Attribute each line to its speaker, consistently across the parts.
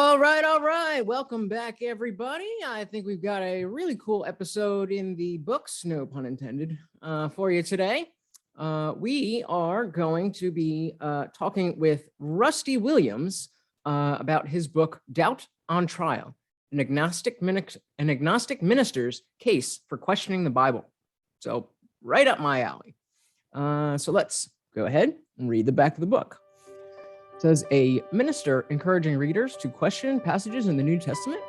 Speaker 1: All right. Welcome back, everybody. I think we've got a really cool episode in the books, no pun intended, for you today. We are going to be talking with Rusty Williams about his book, Doubt on Trial, an agnostic minister's case for questioning the Bible. So right up my alley. So let's go ahead and read the back of the book. It says, a minister encouraging readers to question passages in the New Testament.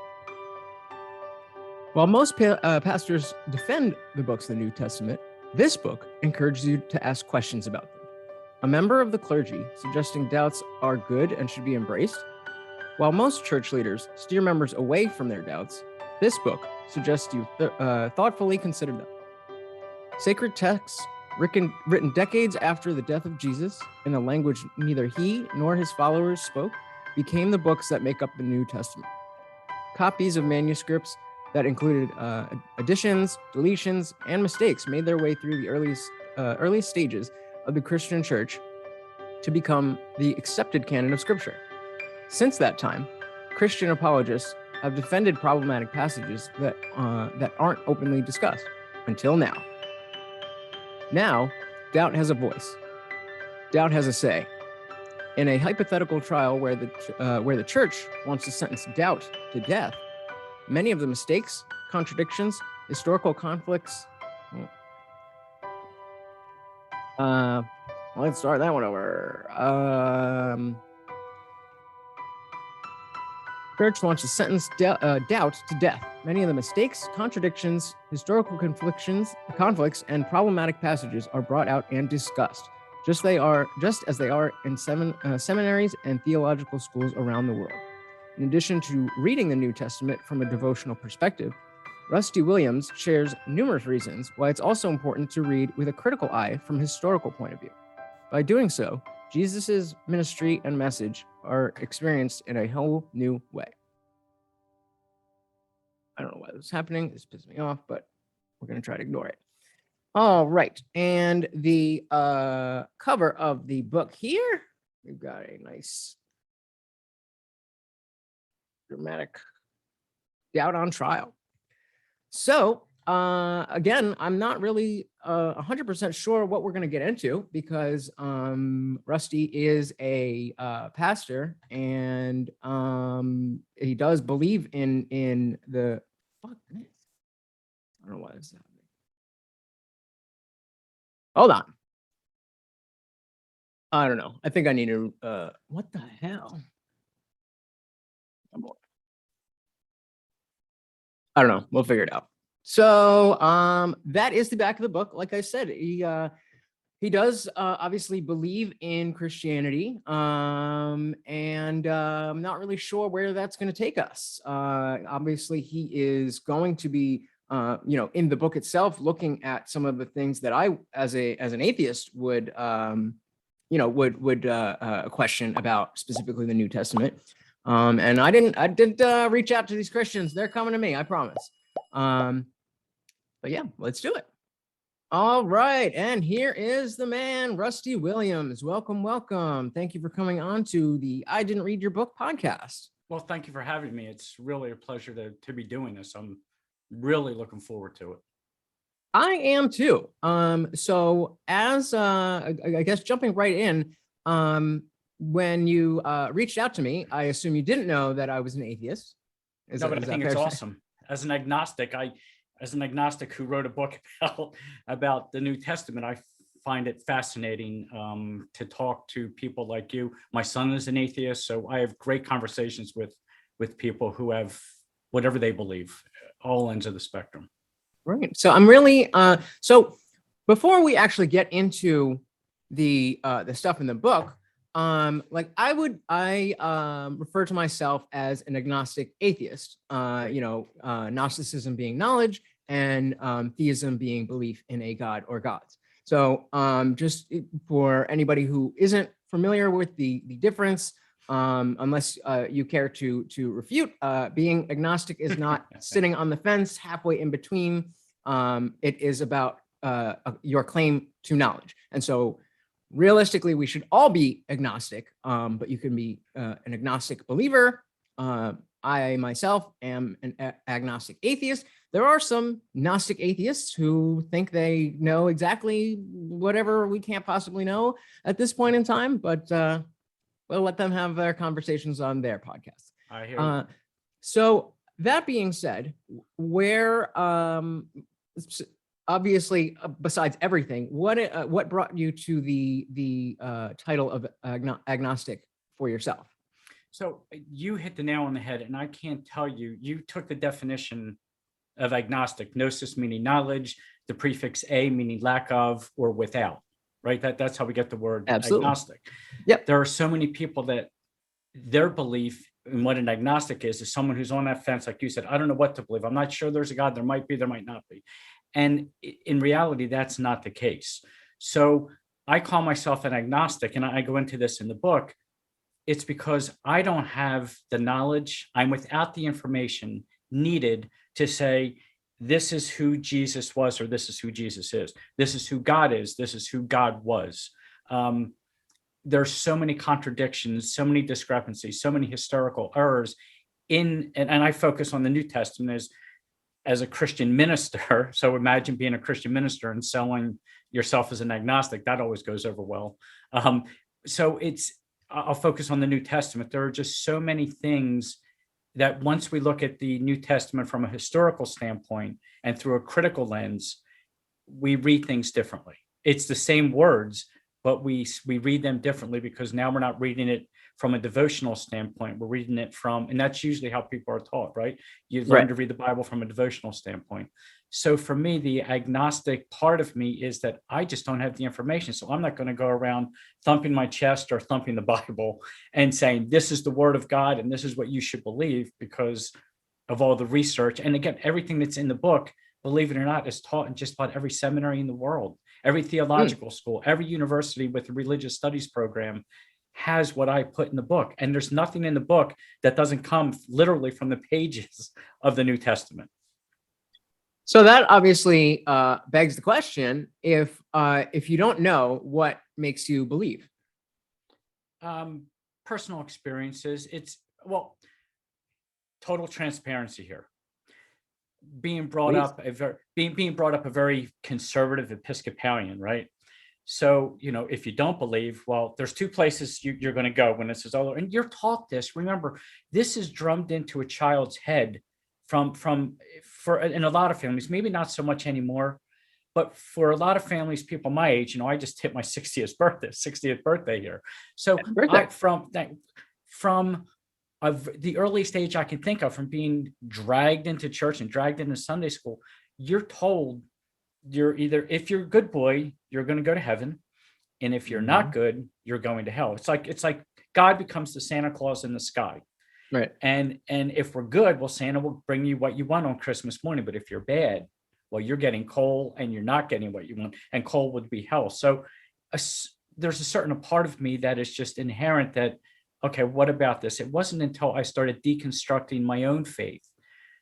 Speaker 1: While most pastors defend the books of the New Testament, this book encourages you to ask questions about them. A member of the clergy suggesting doubts are good and should be embraced. While most church leaders steer members away from their doubts, this book suggests you thoughtfully consider them. Sacred texts written decades after the death of Jesus in a language neither he nor his followers spoke, became the books that make up the New Testament. Copies of manuscripts that included additions, deletions, and mistakes made their way through the earliest stages of the Christian church to become the accepted canon of Scripture. Since that time, Christian apologists have defended problematic passages that aren't openly discussed until now. Now, doubt has a voice. Doubt has a say. In a hypothetical trial where the church wants to sentence doubt to death, many of the mistakes, contradictions, historical conflicts. Let's start that one over. Church wants to sentence doubt to death. Many of the mistakes, contradictions, historical conflicts, and problematic passages are brought out and discussed, just as they are in seminaries and theological schools around the world. In addition to reading the New Testament from a devotional perspective, Rusty Williams shares numerous reasons why it's also important to read with a critical eye from a historical point of view. By doing so, Jesus's ministry and message are experienced in a whole new way. I don't know why this is happening. This pisses me off, but we're going to try to ignore it. All right. And the cover of the book here, we've got a nice dramatic doubt on trial. So again, I'm not really 100% sure what we're going to get into because Rusty is a pastor and he does believe in the fuck this. I don't know why this is happening. Hold on. I don't know. I think I need to what the hell? I don't know. We'll figure it out. So that is the back of the book. Like I said, he does obviously believe in Christianity, and I'm not really sure where that's going to take us. Obviously, he is going to be, in the book itself, looking at some of the things that I, as an atheist, would question about, specifically the New Testament. And I didn't reach out to these Christians. They're coming to me, I promise. But yeah, let's do it. All right. And here is the man, Rusty Williams. Welcome. Thank you for coming on to the I Didn't Read Your Book podcast.
Speaker 2: Well, thank you for having me. It's really a pleasure to be doing this. I'm really looking forward to it.
Speaker 1: I am too. So as I guess jumping right in, when you reached out to me, I assume you didn't know that I was an atheist.
Speaker 2: No, but I think it's awesome. As an agnostic who wrote a book about the New Testament, I find it fascinating to talk to people like you. My son is an atheist, so I have great conversations with people who have whatever they believe, all ends of the spectrum.
Speaker 1: Right. So I'm really so before we actually get into the stuff in the book, I refer to myself as an agnostic atheist, Gnosticism being knowledge and theism being belief in a god or gods. So just for anybody who isn't familiar with the difference, unless you care to refute, being agnostic is not sitting on the fence halfway in between. It is about your claim to knowledge. And so realistically, we should all be agnostic, but you can be an agnostic believer, I myself am an agnostic atheist. There are some Gnostic atheists who think they know exactly whatever we can't possibly know at this point in time, but we'll let them have their conversations on their podcast.
Speaker 2: I hear you.
Speaker 1: So that being said, where obviously, besides everything, what brought you to the title of agnostic for yourself?
Speaker 2: So you hit the nail on the head, and I can't tell you, you took the definition of agnostic, gnosis meaning knowledge, the prefix a meaning lack of or without, right? That's how we get the word agnostic.
Speaker 1: Yep.
Speaker 2: There are so many people that their belief in what an agnostic is someone who's on that fence, like you said, I don't know what to believe. I'm not sure there's a God. There might be, there might not be. And in reality, that's not the case. So I call myself an agnostic, and I go into this in the book. It's because I don't have the knowledge. I'm without the information needed to say, this is who Jesus was, or this is who Jesus is. This is who God is. This is who God was. There's so many contradictions, so many discrepancies, so many historical errors and I focus on the New Testament as a Christian minister. So imagine being a Christian minister and selling yourself as an agnostic. That always goes over well. So I'll focus on the New Testament. There are just so many things that once we look at the New Testament from a historical standpoint and through a critical lens, we read things differently. It's the same words, but we read them differently because now we're not reading it from a devotional standpoint. We're reading it from, and that's usually how people are taught, right? You learn to read the Bible from a devotional standpoint. So for me, the agnostic part of me is that I just don't have the information. So I'm not going to go around thumping my chest or thumping the Bible and saying, this is the word of God and this is what you should believe because of all the research. And again, everything that's in the book, believe it or not, is taught in just about every seminary in the world. Every theological school, every university with a religious studies program has what I put in the book. And there's nothing in the book that doesn't come literally from the pages of the New Testament.
Speaker 1: So that obviously begs the question, if you don't know, what makes you believe?
Speaker 2: Personal experiences. Total transparency here. Being brought up a very conservative Episcopalian, right? So, if you don't believe, well, there's two places you're going to go when this is all over. And you're taught this. Remember, this is drummed into a child's head in a lot of families, maybe not so much anymore, but for a lot of families, people my age, I just hit my 60th birthday here. So from the earliest age I can think of, from being dragged into church and dragged into Sunday school, you're told if you're a good boy, you're going to go to heaven. And if you're not good, you're going to hell. It's like God becomes the Santa Claus in the sky.
Speaker 1: Right.
Speaker 2: And if we're good, well, Santa will bring you what you want on Christmas morning. But if you're bad, well, you're getting coal and you're not getting what you want. And coal would be hell. So there's a certain part of me that is just inherent that, okay, what about this? It wasn't until I started deconstructing my own faith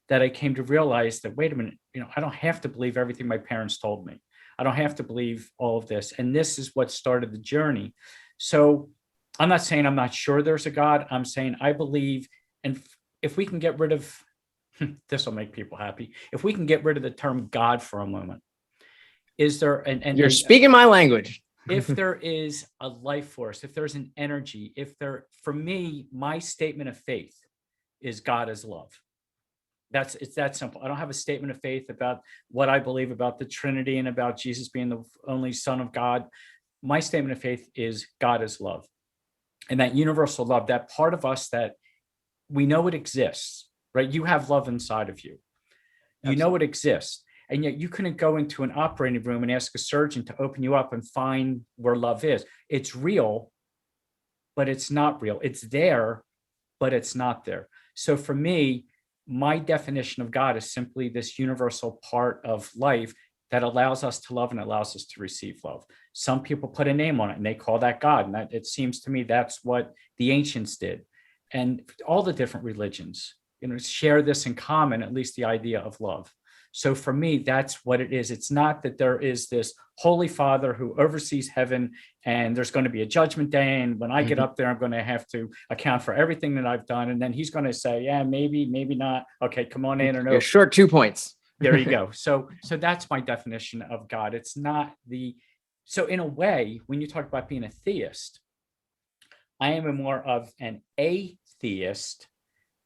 Speaker 2: that I came to realize that, wait a minute, I don't have to believe everything my parents told me. I don't have to believe all of this. And this is what started the journey. So I'm not saying I'm not sure there's a God. I'm saying I believe, and if we can get rid of, this will make people happy. If we can get rid of the term God for a moment, is there, and
Speaker 1: you're speaking my language.
Speaker 2: If there is a life force, if there's an energy, for me, my statement of faith is God is love. It's that simple. I don't have a statement of faith about what I believe about the Trinity and about Jesus being the only Son of God. My statement of faith is God is love. And that universal love, that part of us that we know it exists, right? You have love inside of you. You know it exists. And yet you couldn't go into an operating room and ask a surgeon to open you up and find where love is. It's real, but it's not real. It's there, but it's not there. So for me, my definition of God is simply this universal part of life that allows us to love and allows us to receive love. Some people put a name on it and they call that God. And that, it seems to me that's what the ancients did. And all the different religions, share this in common, at least the idea of love. So for me, that's what it is. It's not that there is this Holy Father who oversees heaven and there's going to be a judgment day. And when I get up there, I'm going to have to account for everything that I've done. And then he's going to say, yeah, maybe not. Okay, come on in. Or no,
Speaker 1: short 2 points.
Speaker 2: There you go. So that's my definition of God. It's not so in a way, when you talk about being a theist, I am more of an atheist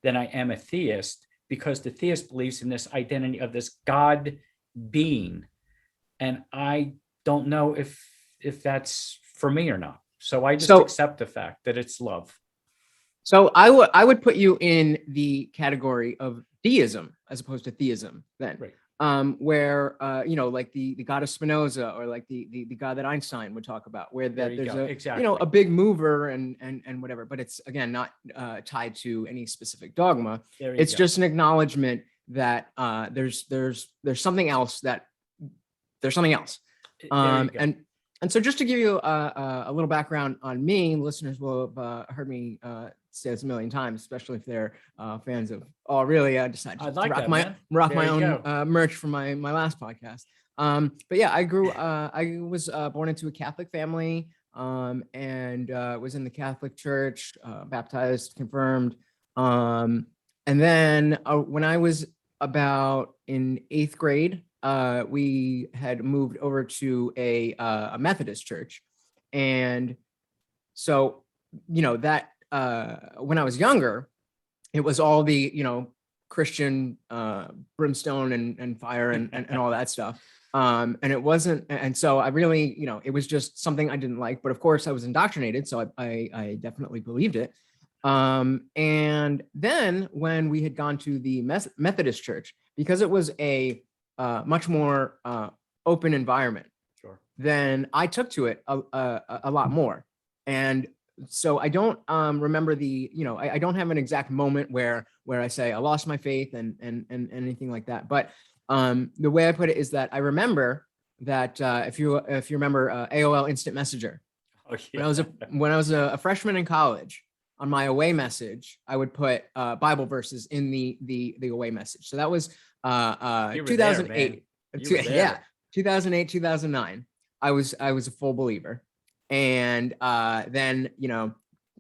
Speaker 2: than I am a theist, because the theist believes in this identity of this God being. And I don't know if that's for me or not. So I just accept the fact that it's love.
Speaker 1: So I would put you in the category of deism as opposed to theism then.
Speaker 2: Right.
Speaker 1: Where like the God of Spinoza, or like the God that Einstein would talk about, where that there's a big mover and whatever, but it's again not tied to any specific dogma. It's just an acknowledgement that there's something else, and so just to give you a little background on me, listeners will have heard me say this a million times, especially if they're fans of. Oh, really? I decided to rock my own merch from my last podcast. But yeah, I was born into a Catholic family, and was in the Catholic Church, baptized, confirmed, and then when I was about in 8th grade, we had moved over to a Methodist church, and so that. When I was younger, it was all the, Christian brimstone and fire and all that stuff. And it wasn't, and so I really, it was just something I didn't like, but of course I was indoctrinated. So I definitely believed it. And then when we had gone to the Methodist church, because it was a much more open environment, then I took to it a lot more. And so I don't remember I don't have an exact moment where I say I lost my faith and anything like that. But the way I put it is that I remember that if you remember AOL Instant Messenger, when I was a freshman in college, on my away message, I would put Bible verses in the away message. So that was 2008. 2008, 2009. I was a full believer. And then, a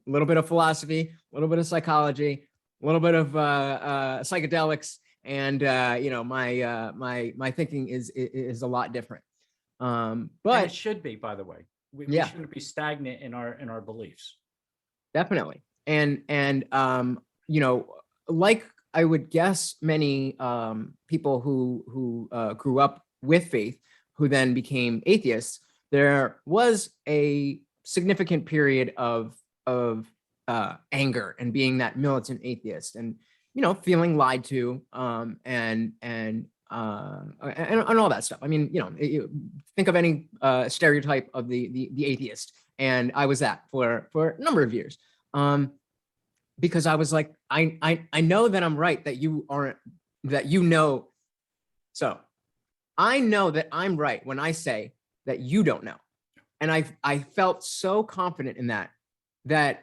Speaker 1: little bit of philosophy, a little bit of psychology, a little bit of psychedelics, and my thinking is a lot different. But
Speaker 2: and it should be, by the way. We shouldn't be stagnant in our beliefs.
Speaker 1: Definitely, and like I would guess many people who grew up with faith, who then became atheists. There was a significant period of anger and being that militant atheist, and feeling lied to, and all that stuff. I mean, think of any stereotype of the atheist, and I was that for a number of years, because I was like, I know that I'm right, that you aren't, that so I know that I'm right when I say that you don't know. And I felt so confident in that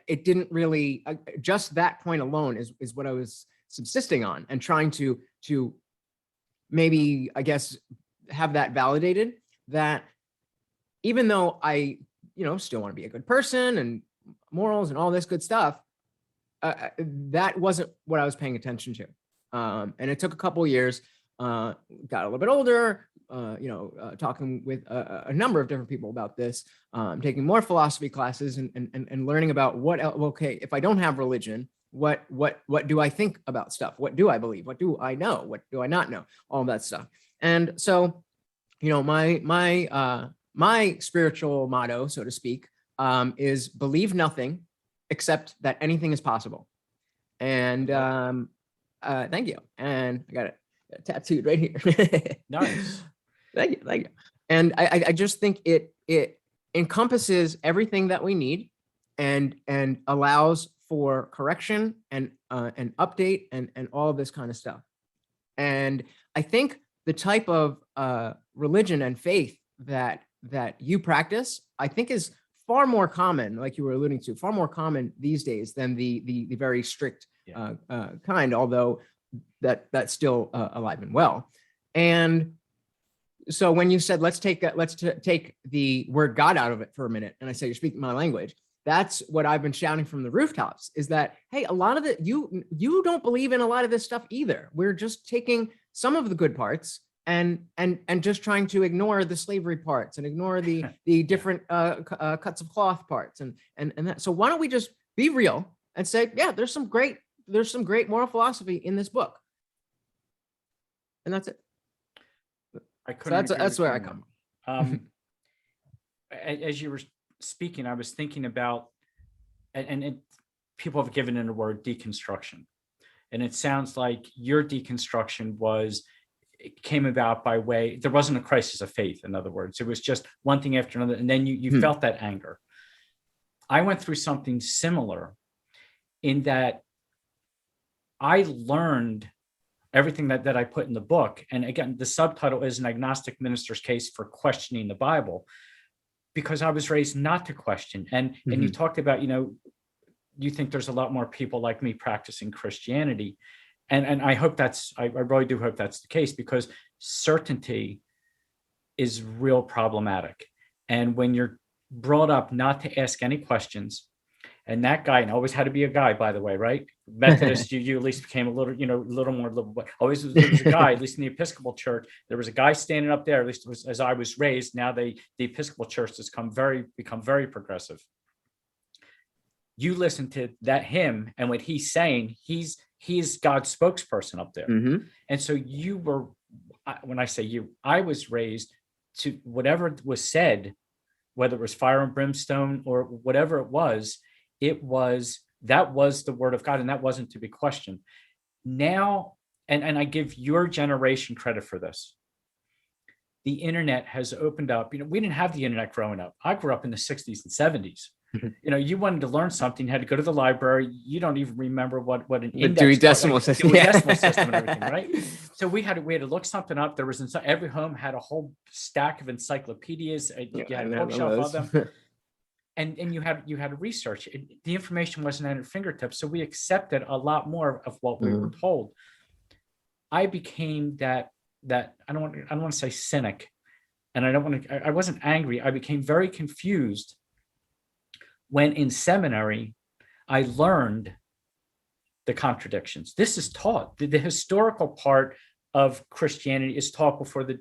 Speaker 1: it didn't really, just that point alone is what I was subsisting on, and trying to maybe, I guess, have that validated, that even though I, still want to be a good person and morals and all this good stuff, that wasn't what I was paying attention to. And it took a couple of years, got a little bit older, talking with a number of different people about this, taking more philosophy classes and learning about what else. Okay, if I don't have religion, what do I think about stuff? What do I believe? What do I know? What do I not know? All that stuff. And so, my spiritual motto, so to speak, is believe nothing except that anything is possible. And thank you. And I got it tattooed right here.
Speaker 2: Nice.
Speaker 1: Thank you. And I just think it encompasses everything that we need, and allows for correction and update and all of this kind of stuff. And I think the type of religion and faith that you practice, I think, is far more common, like you were alluding to, far more common these days than the very strict kind, although that's still alive and well. And so when you said, let's take the word God out of it for a minute, and I say, you're speaking my language, that's what I've been shouting from the rooftops, is that, hey, a lot of it, you don't believe in a lot of this stuff either. We're just taking some of the good parts and just trying to ignore the slavery parts and ignore the different cuts of cloth parts and that. So why don't we just be real and say, yeah, there's some great moral philosophy in this book, and that's it. That's where I come.
Speaker 2: As you were speaking, I was thinking about, and people have given it a word, deconstruction, and it sounds like your deconstruction it came about by way, there wasn't a crisis of faith. In other words, it was just one thing after another, and then you felt that anger. I went through something similar in that I learned everything that I put in the book. And again, the subtitle is An Agnostic Minister's Case for Questioning the Bible, because I was raised not to question. And you talked about, you think there's a lot more people like me practicing Christianity. And I hope I really do hope that's the case, because certainty is real problematic. And when you're brought up not to ask any questions, and that guy, and always had to be a guy, by the way, right? Methodist, you at least became a little, a little more liberal, but always there was a guy, at least in the Episcopal Church, there was a guy standing up there, at least it was, as I was raised. Now the Episcopal Church has become very progressive. You listen to him and what he's saying, he's God's spokesperson up there. And so when I say you, I was raised to whatever was said, whether it was fire and brimstone or whatever it was, that was the word of God, and that wasn't to be questioned. Now, and I give your generation credit for this. The internet has opened up. We didn't have the internet growing up. I grew up in the 60s and 70s. You wanted to learn something, you had to go to the library. You don't even remember what an index
Speaker 1: Dewey Decimal System,
Speaker 2: decimal system and everything, right? So we had to look something up. There was every home had a whole stack of encyclopedias. You had a bookshelf of them. And you had to research. The information wasn't at your fingertips, so we accepted a lot more of what we were told. I became that I don't want to say cynic, and I wasn't angry. I became very confused when in seminary I learned the contradictions. This is taught. The historical part of Christianity is taught before the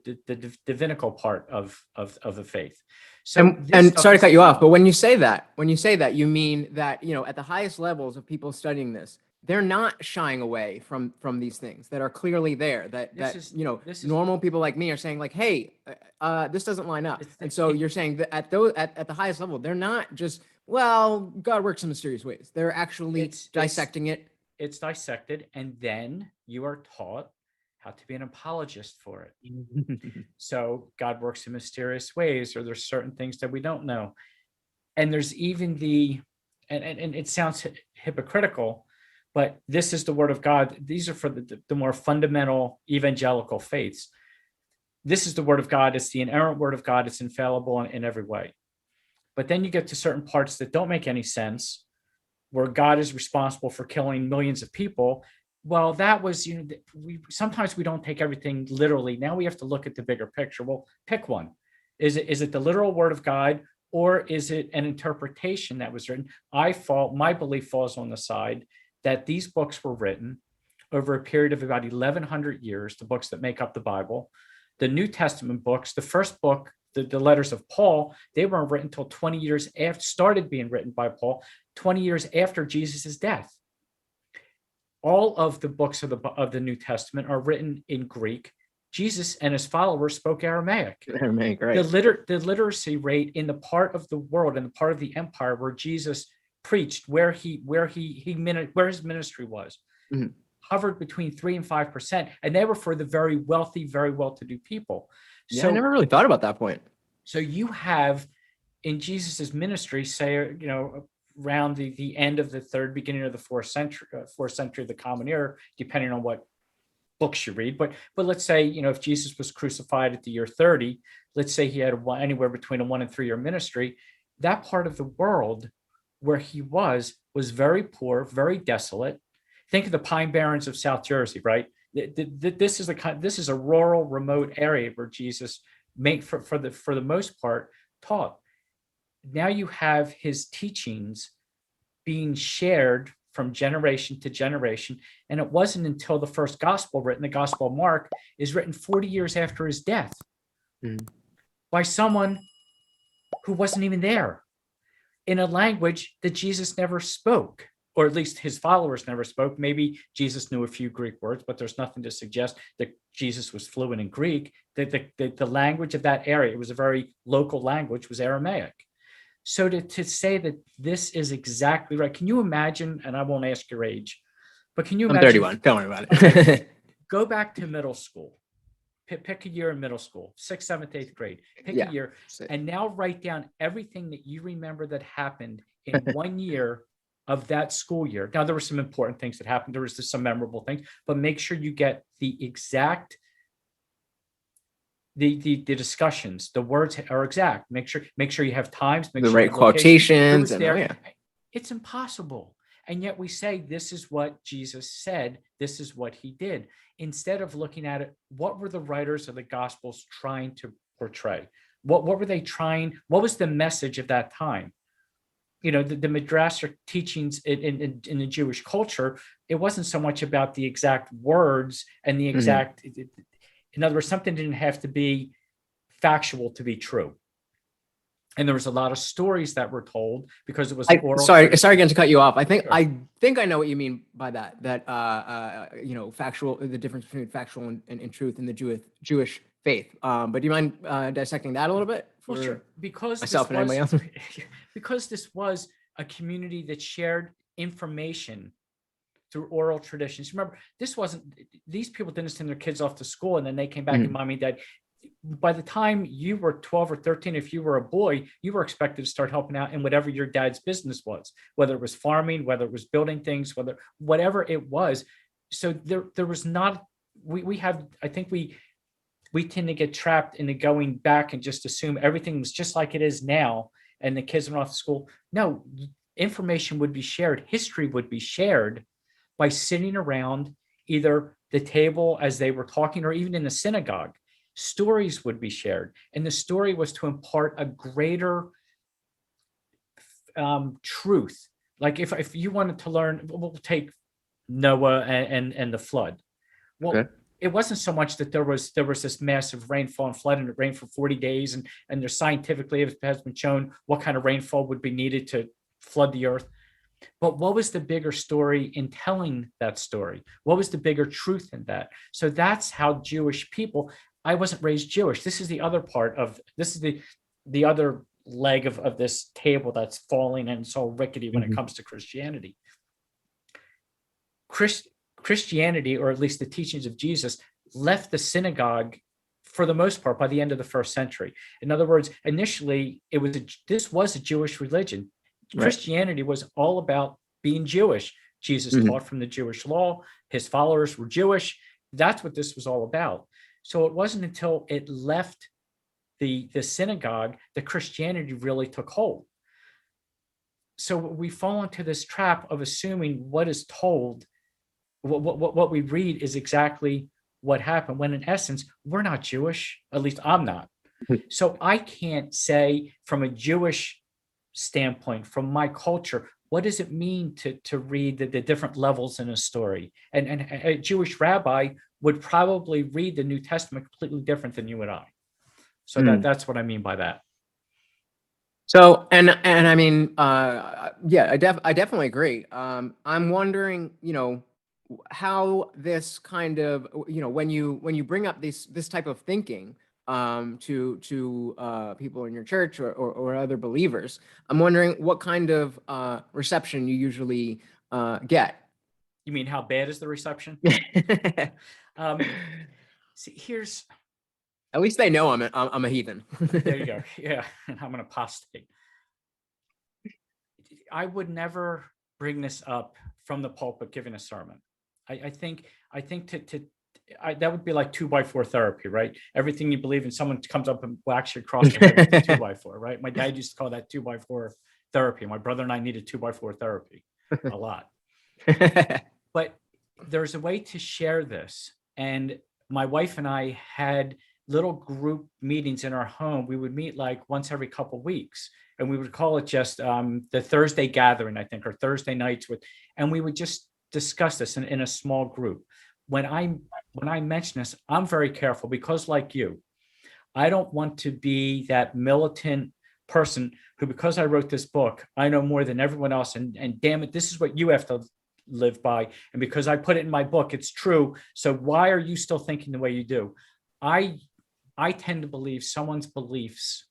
Speaker 2: divinical part of the faith. So
Speaker 1: and sorry to cut you off, but when you say that, you mean that, at the highest levels of people studying this, they're not shying away from these things that are clearly there, normal people like me are saying, like, hey, this doesn't line up. And so you're saying that at the highest level, they're not just, well, God works in mysterious ways. They're actually dissecting it.
Speaker 2: It's dissected, and then you are taught how to be an apologist for it. So God works in mysterious ways, or there's certain things that we don't know. And there's even and it sounds hypocritical, but this is the word of God. These are for the more fundamental evangelical faiths. This is the word of God. It's the inerrant word of God. It's infallible in every way. But then you get to certain parts that don't make any sense, where God is responsible for killing millions of people. Well, that was, sometimes we don't take everything literally. Now we have to look at the bigger picture. Well, pick one. Is it the literal word of God, or is it an interpretation that was written? My belief falls on the side that these books were written over a period of about 1,100 years, the books that make up the Bible. The New Testament books, the first book, the letters of Paul, they weren't written until 20 years after, started being written by Paul, 20 years after Jesus' death. All of the books of the New Testament are written in Greek. Jesus and his followers spoke Aramaic.
Speaker 1: Aramaic, right.
Speaker 2: The literacy rate in the part of the world and the part of the empire where Jesus preached, where his ministry was, hovered between 3% and 5%, and they were for the very wealthy, very well-to-do people.
Speaker 1: Yeah, so I never really thought about that point.
Speaker 2: So you have in Jesus's ministry, say, around the end of the third, beginning of the fourth century of the Common Era, depending on what books you read. But let's say, if Jesus was crucified at the year 30, let's say he had anywhere between a 1 and 3 year ministry. That part of the world where he was very poor, very desolate. Think of the Pine Barrens of South Jersey, right? This is a rural, remote area where Jesus for the most part taught. Now you have his teachings being shared from generation to generation. And it wasn't until the first gospel written, the Gospel of Mark, is written 40 years after his death by someone who wasn't even there, in a language that Jesus never spoke, or at least his followers never spoke. Maybe Jesus knew a few Greek words, but there's nothing to suggest that Jesus was fluent in Greek. The language of that area, it was a very local language, was Aramaic. So to say that this is exactly right, can you imagine, and I won't ask your age, but can you
Speaker 1: I'm
Speaker 2: imagine?
Speaker 1: 31, don't worry about it.
Speaker 2: Okay, go back to middle school. Pick a year in middle school, 6th, 7th, 8th grade. Pick a year, and now write down everything that you remember that happened in 1 year of that school year. Now, there were some important things that happened. There was some memorable things, but make sure you get the exact, the discussions, the words are exact. Make sure you have times, make
Speaker 1: the
Speaker 2: sure
Speaker 1: right quotations, and
Speaker 2: It's impossible. And yet we say, this is what Jesus said, this is what he did. Instead of looking at it, what were the writers of the Gospels trying to portray? What were they trying? What was the message of that time? You know, the Midrashic teachings in the Jewish culture, it wasn't so much about the exact words and the exact, in other words, something didn't have to be factual to be true. And there was a lot of stories that were told because it was oral.
Speaker 1: Sorry again to cut you off. I think I know what you mean by that. That you know, factual, the difference between factual and truth in the Jewish faith. But do you mind dissecting that a little bit?
Speaker 2: Well, sure. Because
Speaker 1: myself and anybody else.
Speaker 2: Because this was a community that shared information through oral traditions. Remember, these people didn't send their kids off to school and then they came back and mommy and dad. By the time you were 12 or 13, if you were a boy, you were expected to start helping out in whatever your dad's business was, whether it was farming, whether it was building things, whatever it was. So there was not, I think we tend to get trapped into going back and just assume everything was just like it is now and the kids went off to school. No, information would be shared. History would be shared by sitting around either the table as they were talking or even in the synagogue. Stories would be shared. And the story was to impart a greater truth. Like if you wanted to learn, we'll take Noah and the flood. Well, it wasn't so much that there was this massive rainfall and flood and it rained for 40 days. And there's scientifically, it has been shown what kind of rainfall would be needed to flood the earth. But what was the bigger story in telling that story? What was the bigger truth in that? So that's how Jewish people, I wasn't raised Jewish. This is the other part of, this is the other leg of this table that's falling and so rickety when it comes to Christianity. Christianity, or at least the teachings of Jesus, left the synagogue for the most part by the end of the 1st century. In other words, initially this was a Jewish religion. Christianity was all about being Jewish. Jesus taught from the Jewish law. His followers were Jewish. That's what this was all about. So it wasn't until it left the synagogue that Christianity really took hold. So we fall into this trap of assuming what is told, what we read is exactly what happened, when in essence, we're not Jewish. At least I'm not. So I can't say from a Jewish standpoint, from my culture, what does it mean to read the different levels in a story? And a Jewish rabbi would probably read the New Testament completely different than you and I. So that's what I mean by that.
Speaker 1: So, and I mean, yeah, I definitely agree. I'm wondering, you know, how this kind of, you know, when you bring up this type of thinking to people in your church or other believers, I'm wondering what kind of reception you usually get.
Speaker 2: You mean how bad is the reception? See, here's.
Speaker 1: At least they know I'm a heathen.
Speaker 2: There you go. Yeah, and I'm an apostate. I would never bring this up from the pulpit giving a sermon. I think that would be like 2x4 therapy, right? Everything you believe in, someone comes up and whacks you across the head with a 2x4, right? My dad used to call that 2x4 therapy. My brother and I needed 2x4 therapy a lot. But there's a way to share this And my wife and I had little group meetings in our home. We would meet like once every couple of weeks, and we would call it just the Thursday gathering, I think, or Thursday nights and we would just discuss this in a small group. When I mention this, I'm very careful because, like you, I don't want to be that militant person who, because I wrote this book, I know more than everyone else. And damn it, this is what you have to live by. And because I put it in my book, it's true. So why are you still thinking the way you do? I tend to believe someone's beliefs,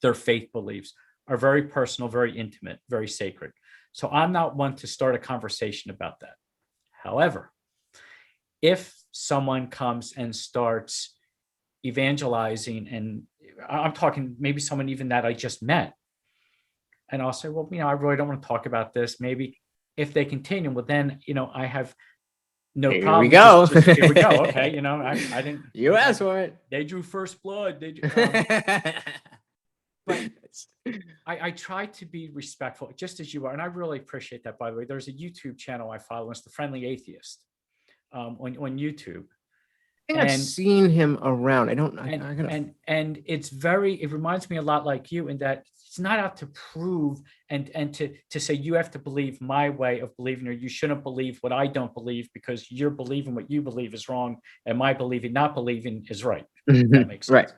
Speaker 2: their faith beliefs, are very personal, very intimate, very sacred. So I'm not one to start a conversation about that. However, if someone comes and starts evangelizing, and I'm talking maybe someone even that I just met, and I'll say, well, I really don't want to talk about this. Maybe if they continue, well, then, I have no
Speaker 1: Here
Speaker 2: problem.
Speaker 1: we go.
Speaker 2: Here we go. Okay. I didn't.
Speaker 1: You asked for it.
Speaker 2: They drew first blood. But I try to be respectful, just as you are. And I really appreciate that, by the way. There's a YouTube channel I follow. It's The Friendly Atheist on YouTube.
Speaker 1: I think I've seen him around. I don't.
Speaker 2: And it reminds me a lot like you, in that it's not out to prove and to say you have to believe my way of believing, or you shouldn't believe what I don't believe, because you're believing what you believe is wrong and my not believing is right. That makes sense.
Speaker 1: Right.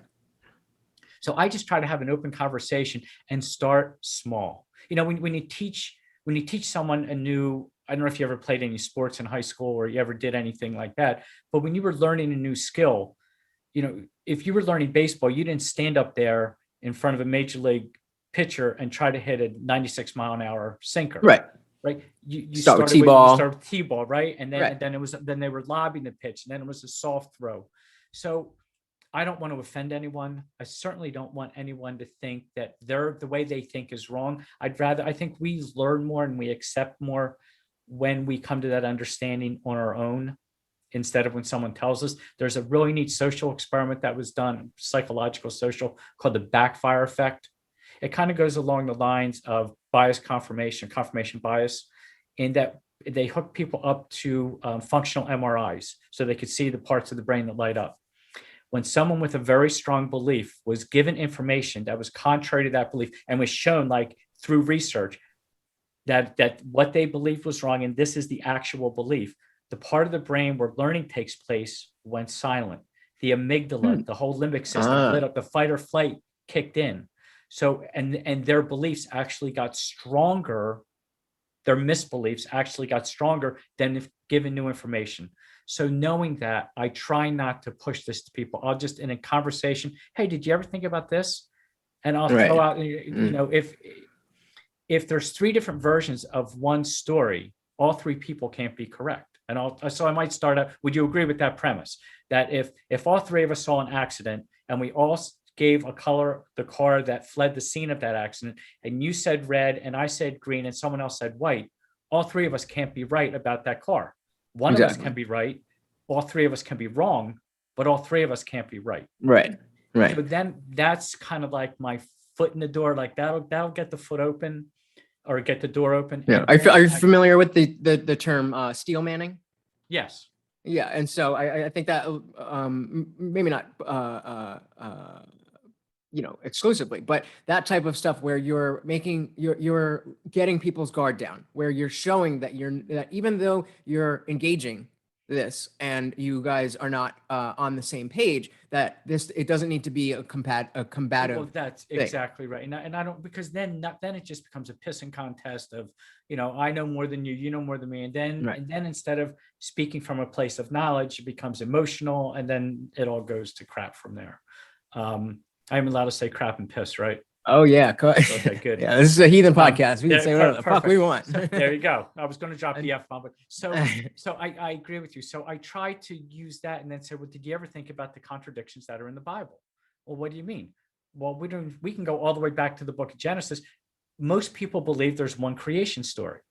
Speaker 2: So I just try to have an open conversation and start small. When you teach someone a new, I don't know if you ever played any sports in high school or you ever did anything like that, but when you were learning a new skill, if you were learning baseball, you didn't stand up there in front of a major league pitcher and try to hit a 96 mile an hour sinker.
Speaker 1: Right.
Speaker 2: Right. You
Speaker 1: start with T-ball.
Speaker 2: Start with T-ball, right? And then they were lobbing the pitch, and then it was a soft throw. So I don't want to offend anyone. I certainly don't want anyone to think that the way they think is wrong. I think we learn more and we accept more when we come to that understanding on our own, instead of when someone tells us. There's a really neat social experiment that was done, psychological social, called the backfire effect. It kind of goes along the lines of confirmation bias, in that they hook people up to functional MRIs so they could see the parts of the brain that light up. When someone with a very strong belief was given information that was contrary to that belief, and was shown, like through research, that what they believed was wrong, and this is the actual belief, the part of the brain where learning takes place went silent. The amygdala, the whole limbic system lit up, the fight or flight kicked in. So, and their beliefs actually got stronger. Their misbeliefs actually got stronger than if given new information. So knowing that, I try not to push this to people. I'll just, in a conversation, hey, did you ever think about this? And I'll throw out, if there's 3 different versions of one story, all 3 people can't be correct. And so I might start out, would you agree with that premise? That if all 3 of us saw an accident and we all gave a color, the car that fled the scene of that accident, and you said red and I said green and someone else said white, all 3 of us can't be right about that car. One of us can be right, all 3 of us can be wrong, but all 3 of us can't be right.
Speaker 1: Right.
Speaker 2: So then that's kind of like my foot in the door, like that'll get the foot open, or get the door open.
Speaker 1: Yeah. Are you familiar with the term steel manning?
Speaker 2: Yes.
Speaker 1: Yeah. And so I think that maybe not exclusively, but that type of stuff where you're getting people's guard down, where you're showing that that even though you're engaging this and you guys are not on the same page, that it doesn't need to be a combative.
Speaker 2: Well, that's
Speaker 1: thing.
Speaker 2: Exactly right. And I don't, because then it just becomes a pissing contest of, I know more than you, you know more than me. And then instead of speaking from a place of knowledge, it becomes emotional, and then it all goes to crap from there. I'm allowed to say crap and piss, right?
Speaker 1: Oh yeah.
Speaker 2: Okay, good.
Speaker 1: Yeah, this is a heathen podcast. We can say whatever the fuck we want.
Speaker 2: So, there you go. I was going to drop the F-bomb, but so I agree with you. So I try to use that and then say, well, did you ever think about the contradictions that are in the Bible? Well, what do you mean? Well, we can go all the way back to the book of Genesis. Most people believe there's one creation story.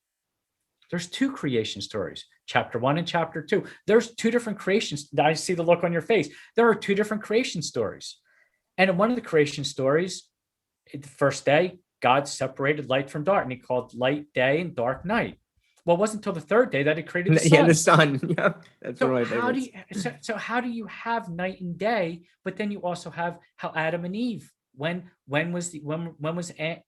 Speaker 2: There's 2 creation stories, chapter 1 and chapter 2. There's 2 different creations. I see the look on your face. There are 2 different creation stories. And in one of the creation stories, the first day, God separated light from dark, and he called light day and dark night. Well, it wasn't until the third day that he created the sun.
Speaker 1: Yeah, the sun. Yeah, that's
Speaker 2: So
Speaker 1: one of my
Speaker 2: how do
Speaker 1: favorites.
Speaker 2: you so how do you have night and day, but then you also have how Adam and Eve, when was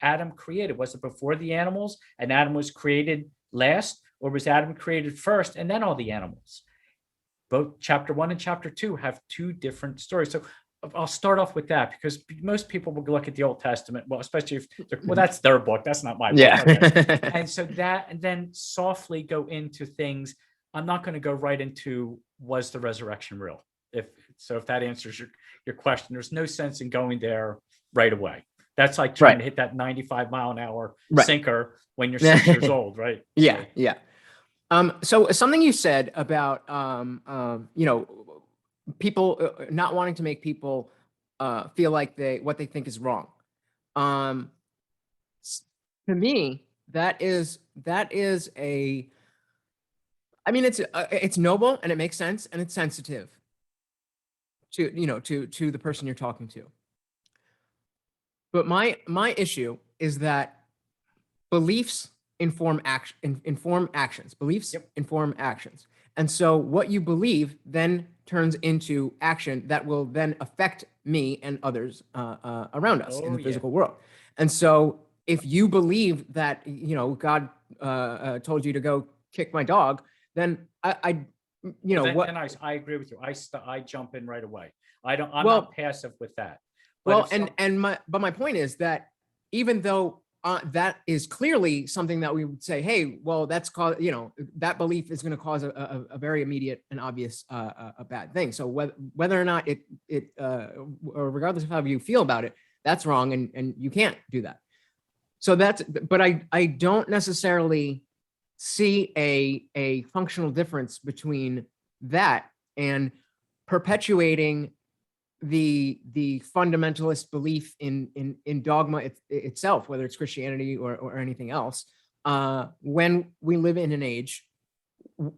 Speaker 2: Adam created? Was it before the animals and Adam was created last, or was Adam created first and then all the animals? Both chapter 1 and chapter 2 have two different stories. So I'll start off with that because most people will look at the Old Testament, well, especially if well, that's their book, that's not my book.
Speaker 1: Yeah.
Speaker 2: Okay. And so that, and then softly go into things. I'm not going to go right into was the resurrection real? If that answers your question, there's no sense in going there right away. That's like trying to hit that 95-mile-an-hour sinker when you're 6 years old, right?
Speaker 1: Yeah, yeah. So something you said about people not wanting to make people feel like what they think is wrong. To me, that is a. I mean, it's noble and it makes sense and it's sensitive to to the person you're talking to. But my issue is that beliefs inform actions. Beliefs inform actions. And so what you believe then turns into action that will then affect me and others around us in the physical world. And so if you believe that, God told you to go kick my dog, then I
Speaker 2: agree with you. I jump in right away. I'm not passive with that. But
Speaker 1: but my point is that even though that is clearly something that we would say, hey, well, that's that belief is going to cause a very immediate and obvious a bad thing. So whether or not or regardless of how you feel about it, that's wrong, and you can't do that. So but I don't necessarily see a functional difference between that and perpetuating the fundamentalist belief in dogma itself, whether it's Christianity or anything else. When we live in an age,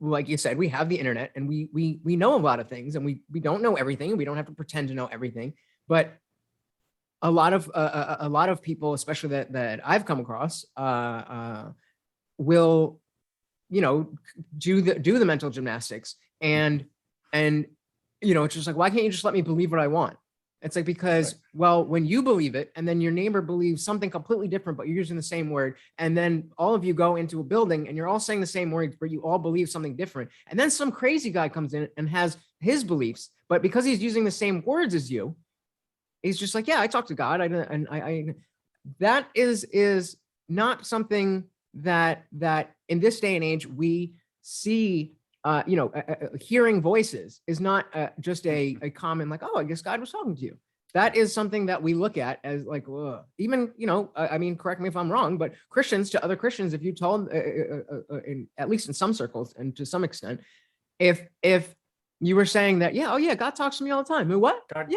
Speaker 1: like you said, we have the internet and we know a lot of things, and we don't know everything. We don't have to pretend to know everything, but a lot of people, especially that I've come across, will do the mental gymnastics and it's just like, why can't you just let me believe what I want? It's like, because, well, when you believe it and then your neighbor believes something completely different, but you're using the same word, and then all of you go into a building and you're all saying the same words, but you all believe something different. And then some crazy guy comes in and has his beliefs, but because he's using the same words as you, he's just like, yeah, I talk to God. That is not something that in this day and age we see. Hearing voices is not just a common, like, oh, I guess God was talking to you. That is something that we look at as like, even, I mean, correct me if I'm wrong, but Christians to other Christians, if you told, at least in some circles and to some extent, if you were saying that, God talks to me all the time. What?
Speaker 2: God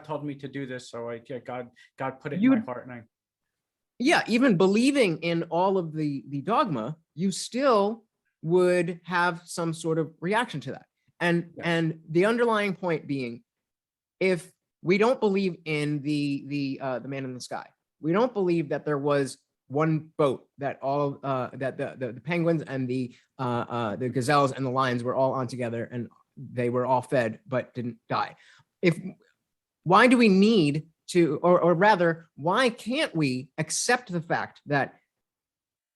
Speaker 2: told me to do this. So God put it in my heart. And
Speaker 1: even believing in all of the dogma, you still would have some sort of reaction to that. And the underlying point being, if we don't believe in the man in the sky, we don't believe that there was one boat that all that the penguins and the gazelles and the lions were all on together and they were all fed but didn't die. Why do we need to, or rather, why can't we accept the fact that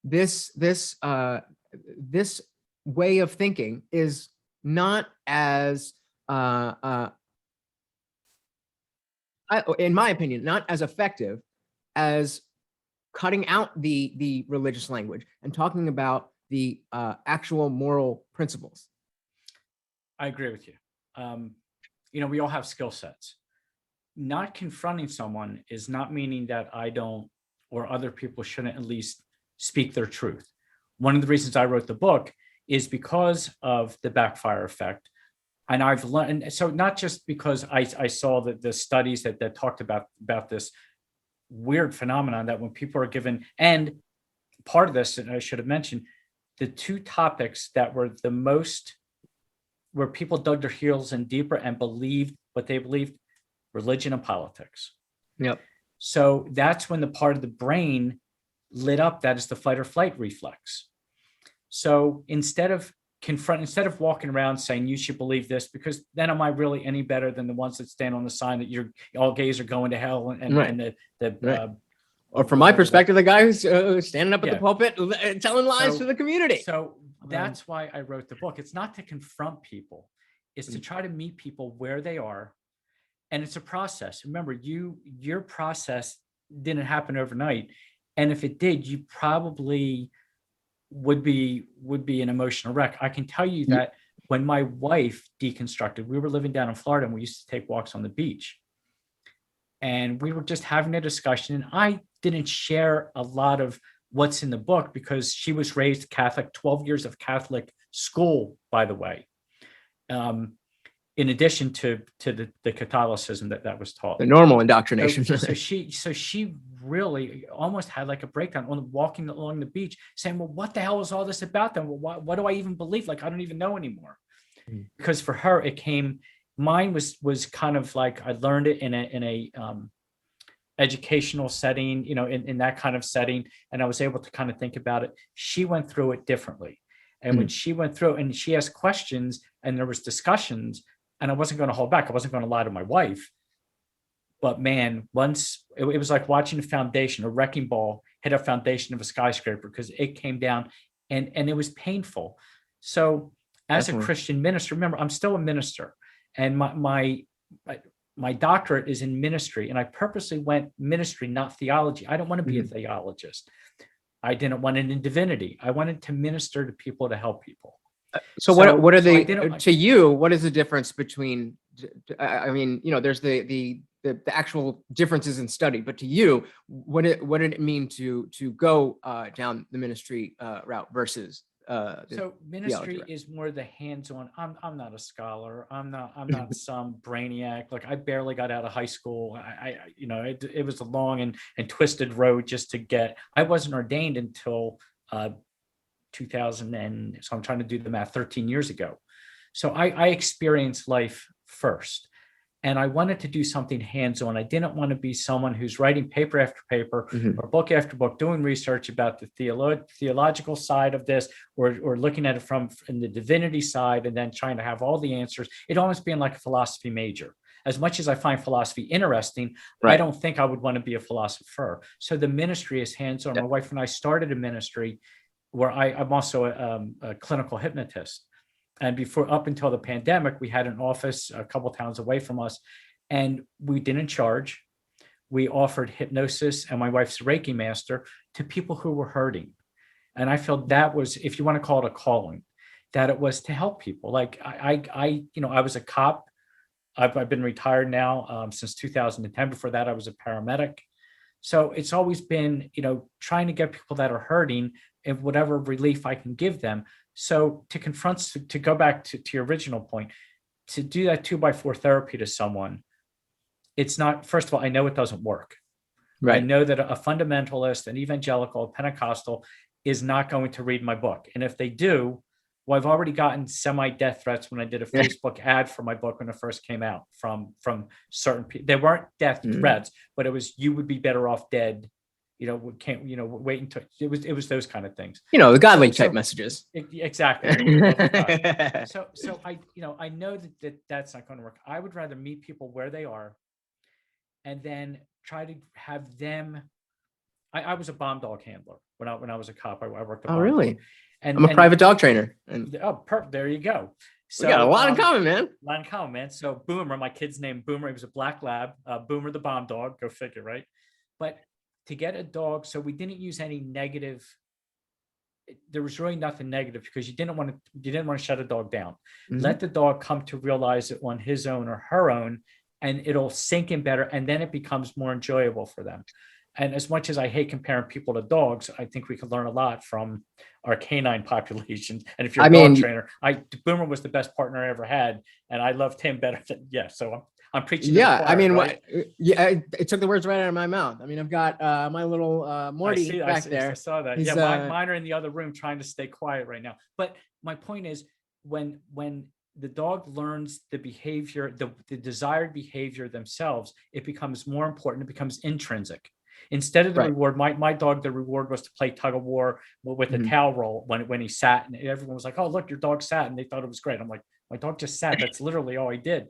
Speaker 1: this way of thinking is not as, in my opinion, not as effective as cutting out the religious language and talking about the actual moral principles?
Speaker 2: I agree with you. We all have skill sets. Not confronting someone is not meaning that I don't, or other people shouldn't at least speak their truth. One of the reasons I wrote the book is because of the backfire effect. And I've learned, so not just because I saw that the studies that talked about this weird phenomenon that when people are given, and part of this, and I should have mentioned, the two topics that were the most, where people dug their heels in deeper and believed what they believed, religion and politics.
Speaker 1: Yep.
Speaker 2: So that's when the part of the brain lit up that is the fight or flight reflex. So instead of walking around saying you should believe this, because then am I really any better than the ones that stand on the sign that all gays are going to hell and
Speaker 1: right. Or from my perspective, the guy who's standing up at the pulpit telling lies to the community.
Speaker 2: So that's why I wrote the book. It's not to confront people. It's to try to meet people where they are. And it's a process. Remember, your process didn't happen overnight. And if it did, you probably would be an emotional wreck. I can tell you that when my wife deconstructed, we were living down in Florida and we used to take walks on the beach. And we were just having a discussion. And I didn't share a lot of what's in the book because she was raised Catholic, 12 years of Catholic school, by the way. In addition to the Catholicism that was taught,
Speaker 1: the normal indoctrination.
Speaker 2: So she really almost had like a breakdown on walking along the beach, saying, "Well, what the hell is all this about? Then, well, what do I even believe? Like, I don't even know anymore." Because for her, mine was kind of like I learned it in a educational setting, in that kind of setting, and I was able to kind of think about it. She went through it differently, and when she went through and she asked questions, and there was discussions. And I wasn't going to hold back. I wasn't going to lie to my wife. But man, once it was like watching a wrecking ball hit a foundation of a skyscraper, because it came down and it was painful. So as a Christian minister, remember, I'm still a minister, and my doctorate is in ministry. And I purposely went ministry, not theology. I don't want to be a theologist. I didn't want it in divinity. I wanted to minister to people, to help people.
Speaker 1: So what are they to you? What is the difference between? I mean, there's the actual differences in study, but to you, what did it mean to go down the ministry route versus?
Speaker 2: So ministry is more the hands-on. I'm not a scholar. I'm not some brainiac. Like, I barely got out of high school. It was a long and twisted road just to get. I wasn't ordained until 2000, and so I'm trying to do the math, 13 years ago. So I experienced life first, and I wanted to do something hands-on. I didn't want to be someone who's writing paper after paper or book after book, doing research about the theological side of this, or looking at it from the divinity side, and then trying to have all the answers. It almost being like a philosophy major. As much as I find philosophy interesting, I don't think I would want to be a philosopher. So the ministry is hands-on. My wife and I started a ministry where I'm also a clinical hypnotist. And up until the pandemic, we had an office a couple towns away from us, and we didn't charge. We offered hypnosis, and my wife's a Reiki master, to people who were hurting. And I felt that was, if you want to call it a calling, that it was to help people. Like I was a cop. I've been retired now since 2010. Before that, I was a paramedic. So it's always been, trying to get people that are hurting and whatever relief I can give them. So to go back to your original point, to do that 2x4 therapy to someone, it's not, first of all, I know it doesn't work. Right. I know that a fundamentalist, an evangelical, a Pentecostal is not going to read my book. And if they do, well, I've already gotten semi-death threats when I did a Facebook ad for my book when it first came out from certain people. They weren't death threats, but it was, you would be better off dead. Wait until it was those kind of things.
Speaker 1: The godly type messages.
Speaker 2: Exactly. So I know that's not going to work. I would rather meet people where they are, and then try to have them. I was a bomb dog handler when I was a cop. I worked at
Speaker 1: really?
Speaker 2: Dog. And
Speaker 1: I'm a private dog trainer.
Speaker 2: There you go. So
Speaker 1: we got a lot in common, man.
Speaker 2: So Boomer, my kid's name Boomer. He was a black lab. Boomer the bomb dog. Go figure, right? But to get a dog, so we didn't use any negative. There was really nothing negative, because you didn't want to shut a dog down. Let the dog come to realize it on his own or her own, and it'll sink in better, and then it becomes more enjoyable for them. And as much as I hate comparing people to dogs, I think we could learn a lot from our canine populations. And if you're a dog trainer, Boomer was the best partner I ever had, and I loved him better than So I'm preaching.
Speaker 1: Yeah, right? It took the words right out of my mouth. I've got my little Morty back there.
Speaker 2: I saw that. Mine are in the other room trying to stay quiet right now. But my point is, when the dog learns the behavior, the desired behavior themselves, it becomes more important. It becomes intrinsic. Instead of the
Speaker 1: Right.
Speaker 2: reward, my dog, the reward was to play tug of war with a towel roll when he sat, and everyone was like, "Oh, look, your dog sat," and they thought it was great. I'm like, my dog just sat. That's literally all he did.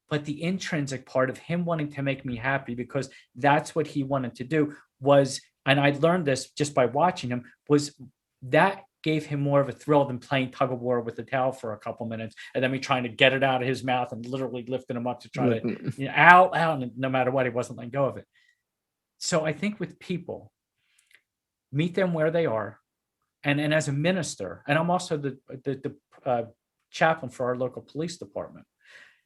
Speaker 2: But the intrinsic part of him wanting to make me happy, because that's what he wanted to do, was, and I learned this just by watching him, was that gave him more of a thrill than playing tug of war with the towel for a couple minutes and then me trying to get it out of his mouth and literally lifting him up to try to, out, and no matter what, he wasn't letting go of it. So I think with people, meet them where they are. And as a minister, and I'm also the chaplain for our local police department.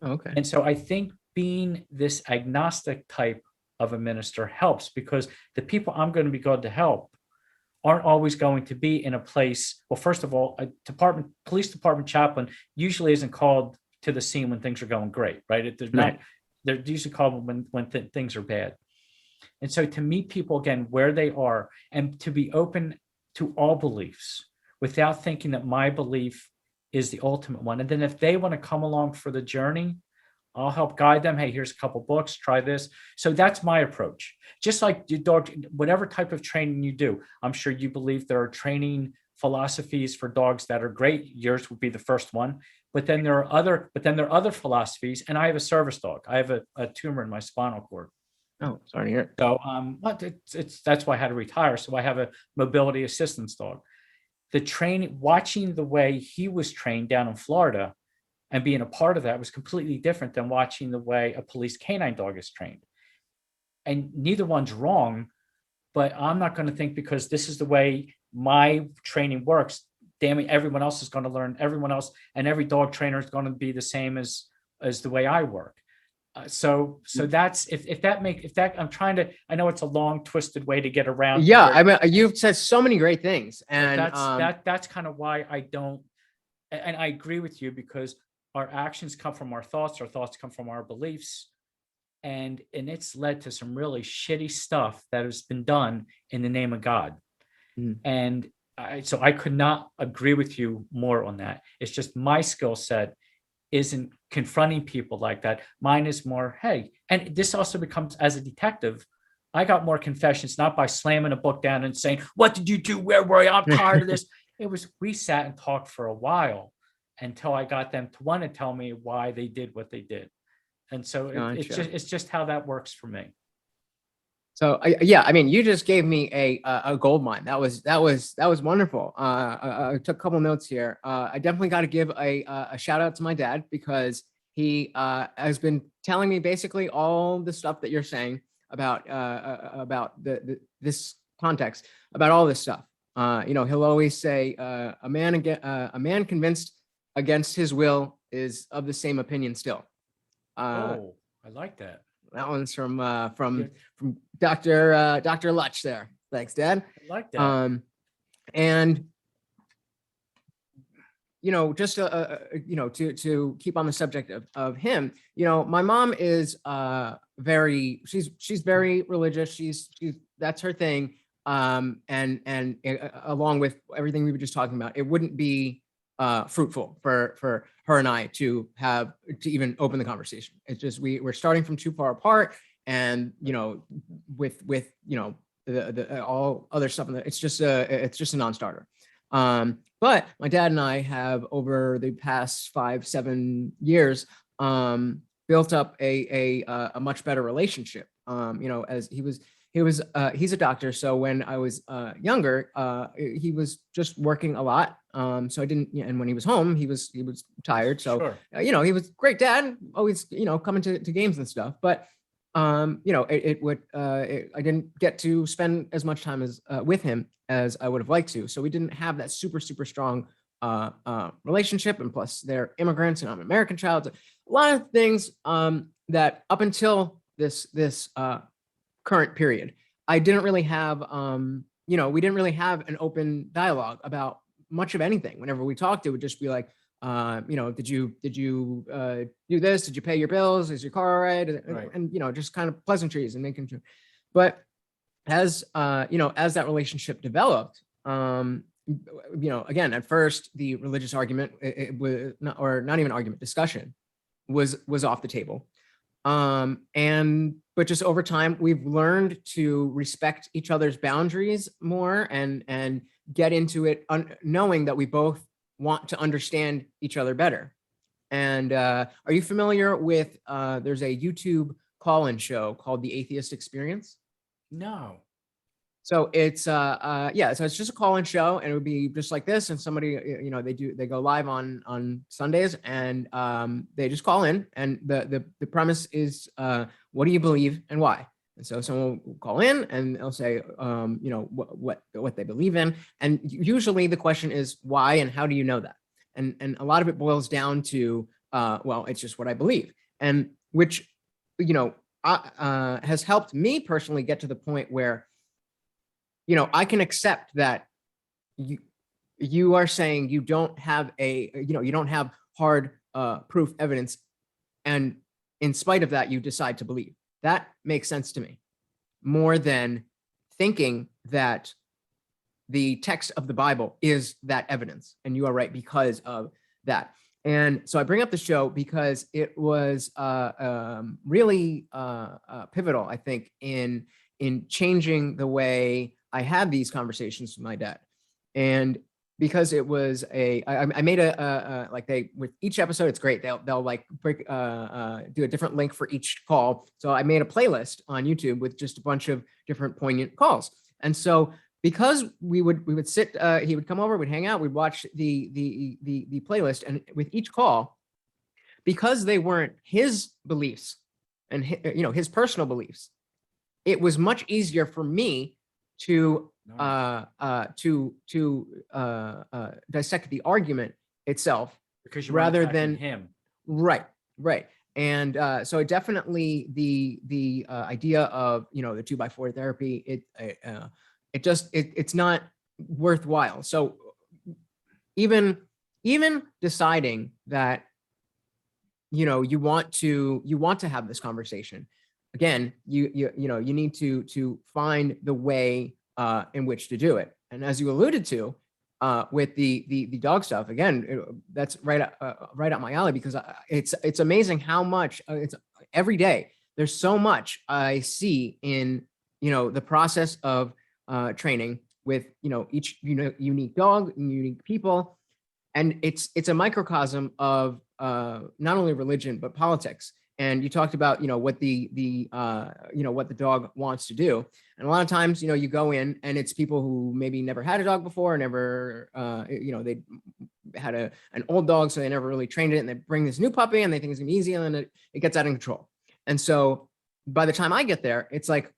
Speaker 1: Okay.
Speaker 2: And so I think being this agnostic type of a minister helps, because the people I'm going to be called to help aren't always going to be in a place. Well, first of all, a police department chaplain usually isn't called to the scene when things are going great, right? They're usually called when things are bad. And so to meet people again where they are, and to be open to all beliefs without thinking that my belief is the ultimate one. And then if they want to come along for the journey, I'll help guide them. Hey, here's a couple books, try this. So that's my approach. Just like your dog, whatever type of training you do, I'm sure you believe there are training philosophies for dogs that are great. Yours would be the first one. But then there are other philosophies. And I have a service dog. I have a tumor in my spinal cord.
Speaker 1: Oh, sorry to hear it.
Speaker 2: So that's why I had to retire. So I have a mobility assistance dog. The training, watching the way he was trained down in Florida and being a part of that was completely different than watching the way a police canine dog is trained. And neither one's wrong, but I'm not going to think because this is the way my training works, damn it, everyone else is going to learn, everyone else, and every dog trainer is going to be the same as the way I work. So that's if that I'm trying to, I know it's a long twisted way to get around.
Speaker 1: Yeah, I mean, you've said so many great things, and
Speaker 2: that's kind of why I don't. And I agree with you, because our actions come from our thoughts come from our beliefs, and it's led to some really shitty stuff that has been done in the name of God. And so I could not agree with you more on that. It's just my skill set isn't confronting people like that. Mine is more, hey, and this also becomes, as a detective, I got more confessions, not by slamming a book down and saying, what did you do? Where were you? I'm tired of this. It was, we sat and talked for a while until I got them to want to tell me why they did what they did. And so it's just how that works for me.
Speaker 1: So yeah, I mean, you just gave me a gold mine. That was wonderful. I took a couple notes here. I definitely got to give a shout out to my dad, because he has been telling me basically all the stuff that you're saying about this context, about all this stuff. He'll always say a man convinced against his will is of the same opinion still.
Speaker 2: I like that.
Speaker 1: That one's from Dr. Lutch there. Thanks, Dad.
Speaker 2: I like that.
Speaker 1: And just to keep on the subject of him, my mom is she's very religious. She's that's her thing. And along with everything we were just talking about, it wouldn't be fruitful for her and I to even open the conversation. It's just we're starting from too far apart, and with the all other stuff, it's just a non-starter. But my dad and I have, over the past 5-7 years, built up a much better relationship. As he's a doctor, so when I was younger, he was just working a lot. So I didn't, and when he was home, he was tired. So
Speaker 2: Sure.
Speaker 1: He was a great dad, always coming to games and stuff. But I didn't get to spend as much time with him as I would have liked to. So we didn't have that super strong relationship. And plus, they're immigrants, and I'm an American child. So a lot of things that up until this current period, I didn't really have, we didn't really have an open dialogue about much of anything. Whenever we talked, it would just be like, did you do this? Did you pay your bills? Is your car all right? And just kind of pleasantries and making sure. But as that relationship developed, again, at first the religious argument, it was not even argument, discussion was off the table. But just over time, we've learned to respect each other's boundaries more and get into it knowing that we both want to understand each other better. And are you familiar with, there's a YouTube call-in show called The Atheist Experience?
Speaker 2: No.
Speaker 1: So it's yeah, so it's just a call-in show, and it would be just like this. And somebody, they go live on Sundays, and they just call in, and the premise is, what do you believe and why? And so someone will call in and they'll say, what they believe in, and usually the question is why and how do you know that? And a lot of it boils down to, well, it's just what I believe, and which has helped me personally get to the point where I can accept that you are saying you don't have you don't have hard proof evidence, and in spite of that, you decide to believe. That makes sense to me, more than thinking that the text of the Bible is that evidence, and you are right because of that. And so I bring up the show because it was really pivotal, I think, in changing the way I had these conversations with my dad. And because it was I made with each episode, it's great. They'll like break, do a different link for each call. So I made a playlist on YouTube with just a bunch of different poignant calls. And so because we would sit, he would come over, we'd hang out, we'd watch the playlist, and with each call, because they weren't his beliefs and his personal beliefs, it was much easier for me to dissect the argument itself,
Speaker 2: because you
Speaker 1: rather than
Speaker 2: him.
Speaker 1: Right. And so it definitely, the idea of the 2x4 therapy, it's not worthwhile. So even deciding that you want to have this conversation, again, you need to find the way in which to do it. And as you alluded to, with the dog stuff, again, that's right up my alley, because it's amazing how much it's every day. There's so much I see in the process of training with each unique dog, unique people, and it's a microcosm of not only religion but politics. And you talked about what the what the dog wants to do, and a lot of times you go in and it's people who maybe never had a dog before, never they had an old dog, so they never really trained it, and they bring this new puppy and they think it's gonna be easy, and then it gets out of control. And so by the time I get there, it's like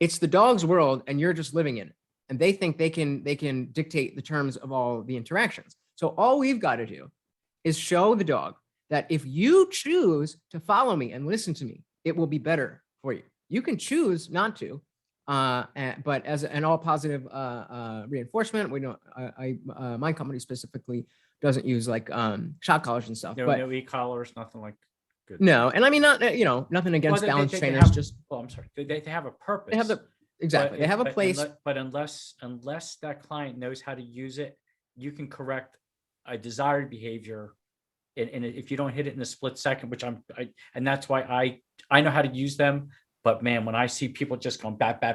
Speaker 1: it's the dog's world and you're just living in it, and they think they can dictate the terms of all the interactions. So all we've got to do is show the dog that if you choose to follow me and listen to me, it will be better for you. You can choose not to, but as an all positive reinforcement, we don't. My company specifically doesn't use like shock collars and stuff.
Speaker 2: No e-collars, nothing like. Good.
Speaker 1: No, and I mean not nothing against balance trainers. Just
Speaker 2: I'm sorry. They have a purpose.
Speaker 1: They have exactly. They have a place.
Speaker 2: But unless that client knows how to use it, you can correct a desired behavior. And if you don't hit it in a split second, which and that's why I know how to use them. But man, when I see people just going bat, go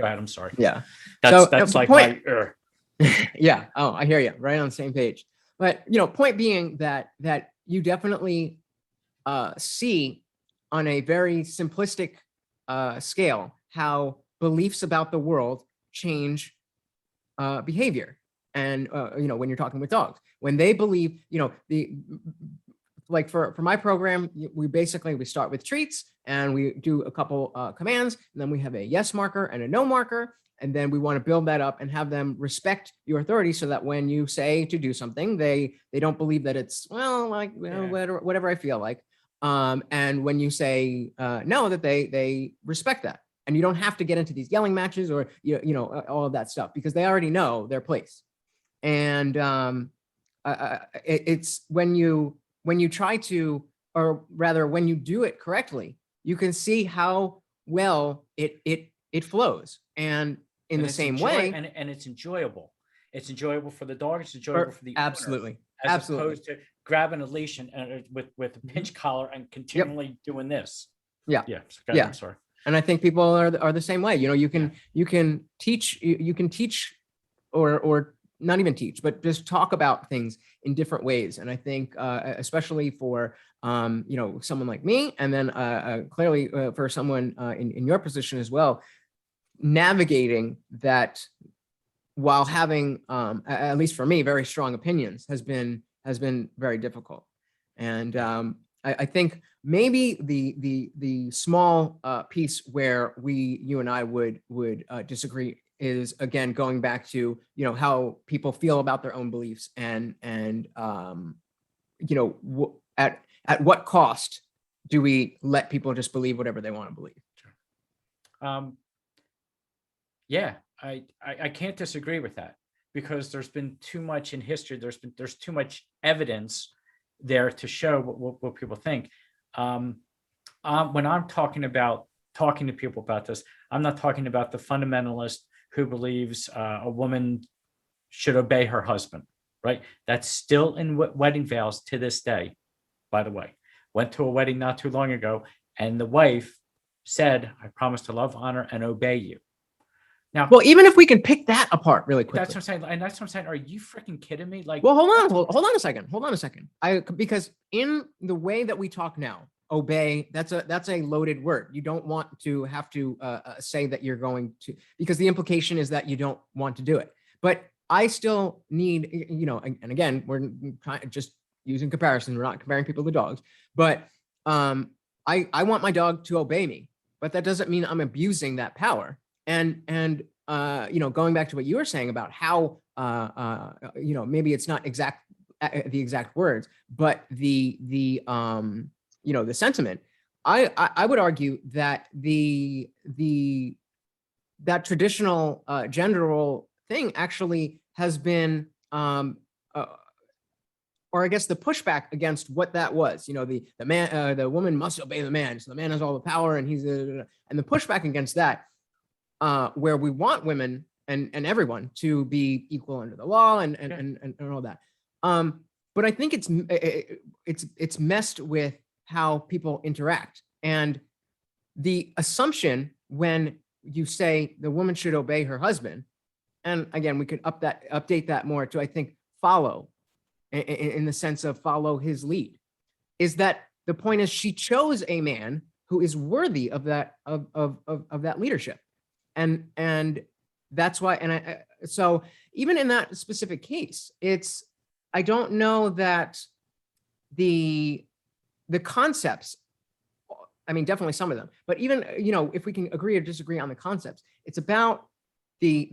Speaker 2: ahead. I'm sorry.
Speaker 1: Yeah,
Speaker 2: that's like point,
Speaker 1: yeah. Oh, I hear you. Right on the same page. But point being that you definitely see on a very simplistic scale how beliefs about the world change behavior. And when you're talking with dogs, when they believe, like for my program, we start with treats and we do a couple commands, and then we have a yes marker and a no marker, and then we want to build that up and have them respect your authority, so that when you say to do something, they don't believe that it's whatever I feel like, and when you say no, that they respect that, and you don't have to get into these yelling matches or all of that stuff, because they already know their place. And it's when you try to, or rather when you do it correctly, you can see how well it flows. And in the same way,
Speaker 2: and it's enjoyable. It's enjoyable for the dog. It's enjoyable for the owner,
Speaker 1: absolutely.
Speaker 2: Opposed to grabbing a leash and with a pinch collar and continually doing this.
Speaker 1: Yeah.
Speaker 2: Yeah. I'm sorry.
Speaker 1: And I think people are the same way. You can teach or not even teach, but just talk about things in different ways. And I think especially for someone like me, and then clearly for someone in your position as well, navigating that while having at least for me very strong opinions has been very difficult. And I think maybe the small piece where you and I would disagree is, again, going back to how people feel about their own beliefs and at what cost do we let people just believe whatever they want to believe?
Speaker 2: Yeah, I can't disagree with that, because there's been too much in history. There's too much evidence there to show what people think. When I'm talking to people about this, I'm not talking about the fundamentalist who believes a woman should obey her husband, right? That's still in wedding vows to this day, by the way. Went to a wedding not too long ago, and the wife said, "I promise to love, honor, and obey you." Now,
Speaker 1: well, even if we can pick that apart really quickly.
Speaker 2: That's what I'm saying. And that's what I'm saying. Are you freaking kidding me? Like,
Speaker 1: well, hold on a second. Because in the way that we talk now, obey, that's a loaded word. You don't want to have to say that you're going to, because the implication is that you don't want to do it. But I still need, and again, we're just using comparison. We're not comparing people to dogs, but I want my dog to obey me, but that doesn't mean I'm abusing that power. And going back to what you were saying about how maybe it's not the exact words, but the sentiment. I would argue that that traditional gender role thing actually has been, or I guess the pushback against what that was. The man, the woman must obey the man, so the man has all the power, and and the pushback against that. Where we want women and everyone to be equal under the law and all that. But I think it's messed with how people interact. And the assumption when you say the woman should obey her husband, and again, we could update that more to, I think, follow, in the sense of follow his lead, is that the point is she chose a man who is worthy of that of that leadership. And that's why, so even in that specific case, I don't know that the concepts, I mean, definitely some of them, but even, if we can agree or disagree on the concepts, it's about the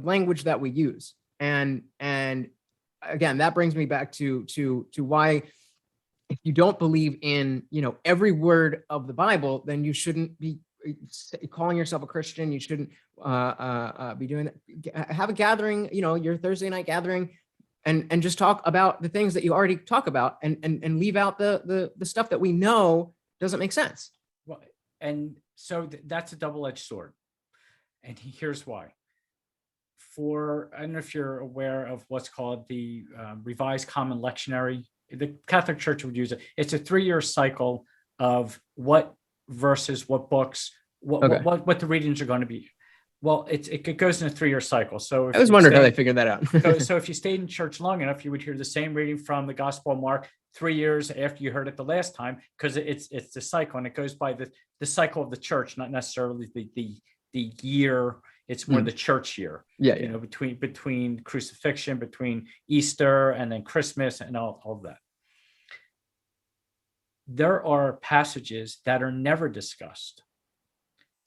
Speaker 1: language that we use. And again, that brings me back to why, if you don't believe in, every word of the Bible, then you shouldn't be calling yourself a Christian. You shouldn't be doing that. Have a gathering, your Thursday night gathering, and just talk about the things that you already talk about, and leave out the stuff that we know doesn't make sense.
Speaker 2: Well, and so that's a double-edged sword. And here's why. I don't know if you're aware of what's called the Revised Common Lectionary. The Catholic Church would use it. It's a 3-year cycle of what verses, what books, what the readings are going to be. Well, it goes in a 3-year cycle. So if
Speaker 1: I was wondering how they figured that out.
Speaker 2: so if you stayed in church long enough, you would hear the same reading from the Gospel of Mark 3 years after you heard it the last time, because it's the cycle, and it goes by the cycle of the church, not necessarily the year. It's more the church year.
Speaker 1: Yeah.
Speaker 2: Between crucifixion, between Easter, and then Christmas, and all of that. There are passages that are never discussed.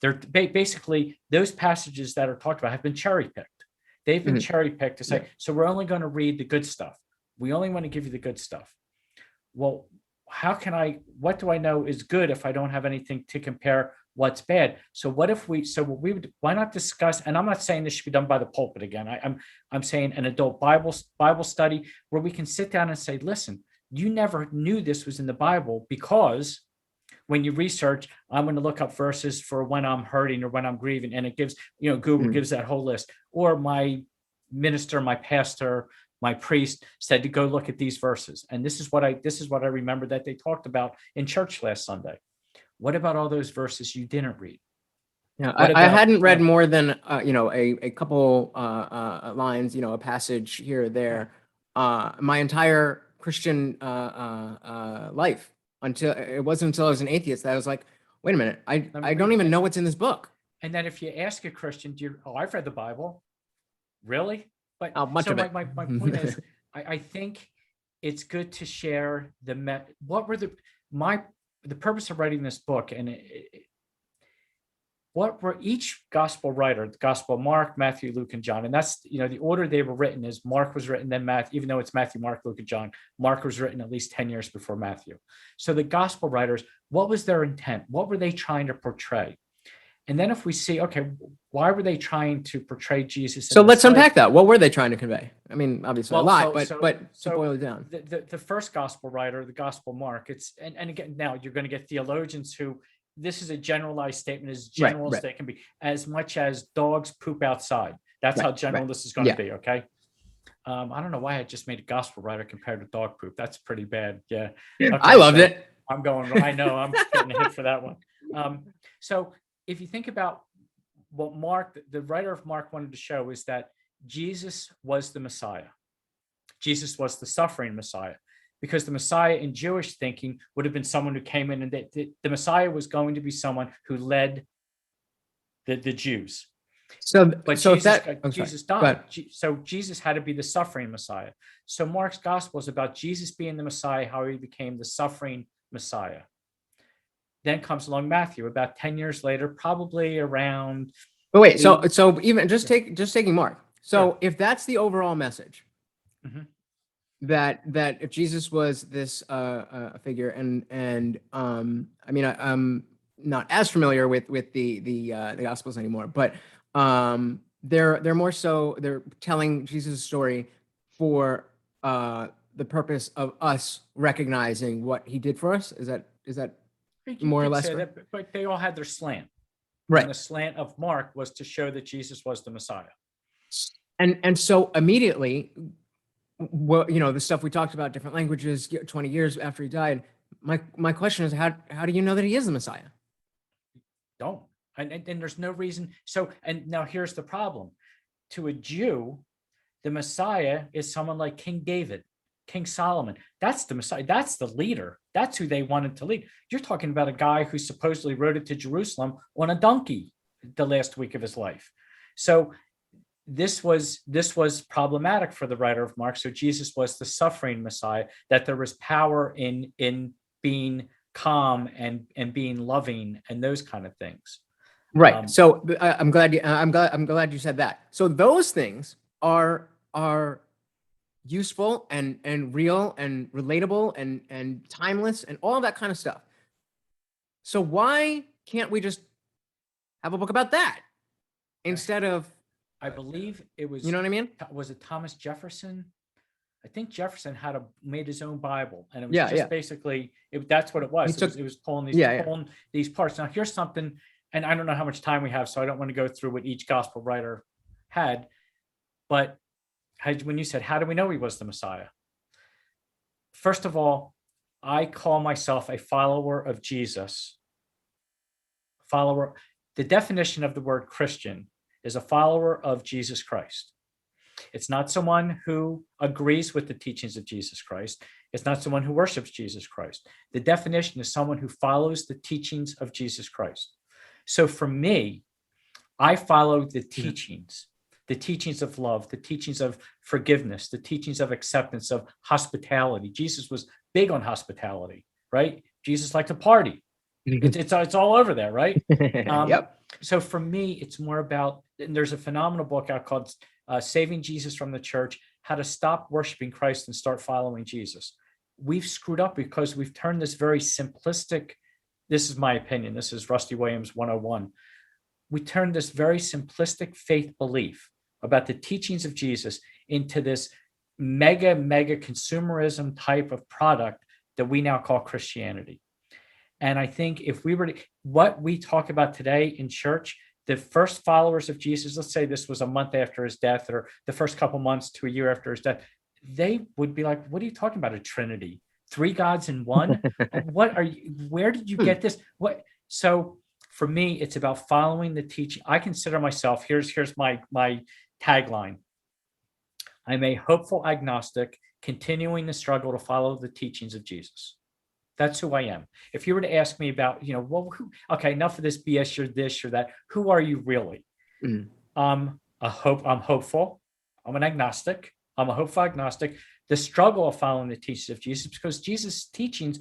Speaker 2: They're basically, those passages that are talked about have been cherry picked. They've been cherry picked to say, so we're only going to read the good stuff. We only want to give you the good stuff. Well, what do I know is good if I don't have anything to compare what's bad? So why not discuss, and I'm not saying this should be done by the pulpit again. I'm saying an adult Bible study where we can sit down and say, listen, you never knew this was in the Bible, because when you research, I'm going to look up verses for when I'm hurting or when I'm grieving, and it gives, Google gives that whole list, or my minister, my pastor, my priest said to go look at these verses. And this is what I remember that they talked about in church last Sunday. What about all those verses you didn't read?
Speaker 1: Yeah, I hadn't read more than a couple lines, a passage here or there, my entire Christian life, until it wasn't until I was an atheist that I was like, wait a minute, I don't even know what's in this book.
Speaker 2: And then if you ask a Christian, I've read the Bible. Really? But
Speaker 1: much of it.
Speaker 2: My point is, I think it's good to share what were the purpose of writing this book, and what were each gospel writer, the Gospel of Mark, Matthew, Luke, and John, and that's the order they were written is Mark was written, then Matthew, even though it's Matthew, Mark, Luke, and John, Mark was written at least 10 years before Matthew. So the gospel writers, what was their intent? What were they trying to portray? And then if we see, okay, why were they trying to portray Jesus?
Speaker 1: So let's unpack that. What were they trying to convey? I mean, obviously a lot, but to boil it down.
Speaker 2: The first gospel writer, the Gospel of Mark, and again, now you're going to get theologians who, this is a generalized statement, as general as they can be, as much as dogs poop outside. That's how general this is going to be, okay? I don't know why I just made a gospel writer compared to dog poop. That's pretty bad. Yeah. Okay,
Speaker 1: I loved it.
Speaker 2: I know, I'm getting a hit for that one. So if you think about what Mark, the writer of Mark, wanted to show is that Jesus was the Messiah. Jesus was the suffering Messiah, because the Messiah in Jewish thinking would have been someone who came in, and the Messiah was going to be someone who led the Jews. But Jesus died. So Jesus had to be the suffering Messiah. So Mark's gospel is about Jesus being the Messiah, how he became the suffering Messiah. Then comes along Matthew about 10 years later, probably around.
Speaker 1: But wait, so even just taking Mark. So if that's the overall message, that if Jesus was this figure, and I mean, I'm not as familiar with the Gospels anymore, but they're more so they're telling Jesus' story for the purpose of us recognizing what he did for us. Is that more or less?
Speaker 2: That, but they all had their slant.
Speaker 1: Right.
Speaker 2: And the slant of Mark was to show that Jesus was the Messiah.
Speaker 1: And so immediately, the stuff we talked about, different languages, 20 years after he died, my question is, how do you know that he is the Messiah?
Speaker 2: Don't. And there's no reason. So, and now here's the problem. To a Jew, the Messiah is someone like King David, King Solomon. That's the Messiah. That's the leader. That's who they wanted to lead. You're talking about a guy who supposedly rode it to Jerusalem on a donkey the last week of his life. So this was problematic for the writer of Mark. So Jesus was the suffering Messiah, that there was power in being calm and being loving and those kind of things.
Speaker 1: Right. So I'm glad you said that. So those things are useful and real and relatable and timeless and all that kind of stuff. So why can't we just have a book about that instead of?
Speaker 2: I believe it was.
Speaker 1: You know what I mean?
Speaker 2: Was it Thomas Jefferson? I think Jefferson made his own Bible, and it was basically that's what it was. It was pulling these parts. Now here's something, and I don't know how much time we have, so I don't want to go through what each gospel writer had, but when you said, how do we know he was the Messiah? First of all, I call myself a follower of Jesus. The definition of the word Christian is a follower of Jesus Christ. It's not someone who agrees with the teachings of Jesus Christ. It's not someone who worships Jesus Christ. The definition is someone who follows the teachings of Jesus Christ. So for me, I follow the teachings of love, the teachings of forgiveness, the teachings of acceptance, of hospitality. Jesus was big on hospitality, right? Jesus liked to party. It's all over there, right?
Speaker 1: Yep.
Speaker 2: So for me, it's more about, and there's a phenomenal book out called Saving Jesus from the Church, How to Stop Worshiping Christ and Start Following Jesus. We've screwed up because we've turned this very simplistic, this is my opinion, this is Rusty Williams 101. We turned this very simplistic faith belief about the teachings of Jesus into this mega consumerism type of product that we now call Christianity. And I think if we were to, what we talk about today in church, the first followers of Jesus, let's say this was a month after his death or the first couple months to a year after his death, they would be like, what are you talking about, a Trinity? Three gods in one? What are you, where did you get this? What? So for me, it's about following the teaching. I consider myself, here's my tagline. I'm a hopeful agnostic, continuing the struggle to follow the teachings of Jesus. That's who I am. If you were to ask me about, well, okay, enough of this BS, you're this, you're that. Who are you really?
Speaker 1: Mm.
Speaker 2: I'm hopeful. I'm an agnostic. I'm a hopeful agnostic. The struggle of following the teachings of Jesus, because Jesus' teachings,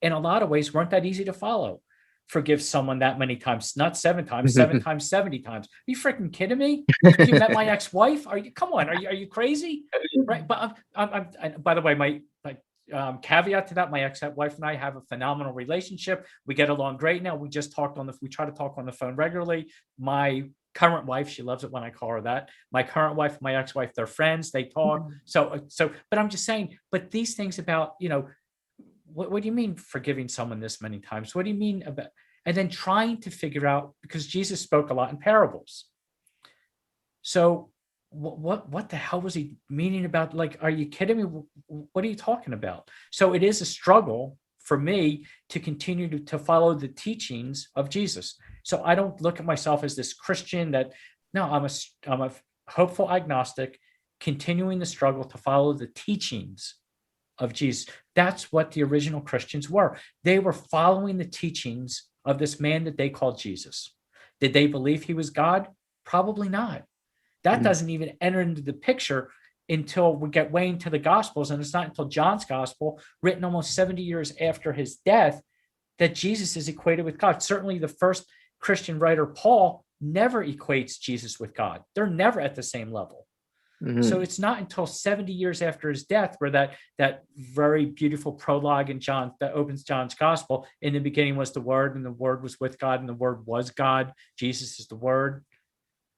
Speaker 2: in a lot of ways, weren't that easy to follow. Forgive someone that many times, not 7 times, 7 times, 70 times. Are you freaking kidding me? You met my ex-wife? Come on, are you crazy? Right? But I'm by the way, my caveat to that, my ex-wife and I have a phenomenal relationship. We get along great now. We try to talk on the phone regularly. My current wife, she loves it when I call her that. My current wife, my ex-wife, they're friends. They talk. So, but I'm just saying, but these things about, what do you mean forgiving someone this many times? What do you mean about, and then trying to figure out, because Jesus spoke a lot in parables. So what the hell was he meaning about? Like, are you kidding me? What are you talking about? So it is a struggle for me to continue to follow the teachings of Jesus. So I don't look at myself as this Christian that, no, I'm a hopeful agnostic, continuing the struggle to follow the teachings of Jesus. That's what the original Christians were. They were following the teachings of this man that they called Jesus. Did they believe he was God? Probably not. That doesn't even enter into the picture until we get way into the Gospels. And it's not until John's Gospel, written almost 70 years after his death, that Jesus is equated with God. Certainly the first Christian writer, Paul, never equates Jesus with God. They're never at the same level. So it's not until 70 years after his death where that very beautiful prologue in John that opens John's Gospel, in the beginning was the Word, and the Word was with God, and the Word was God. Jesus is the Word.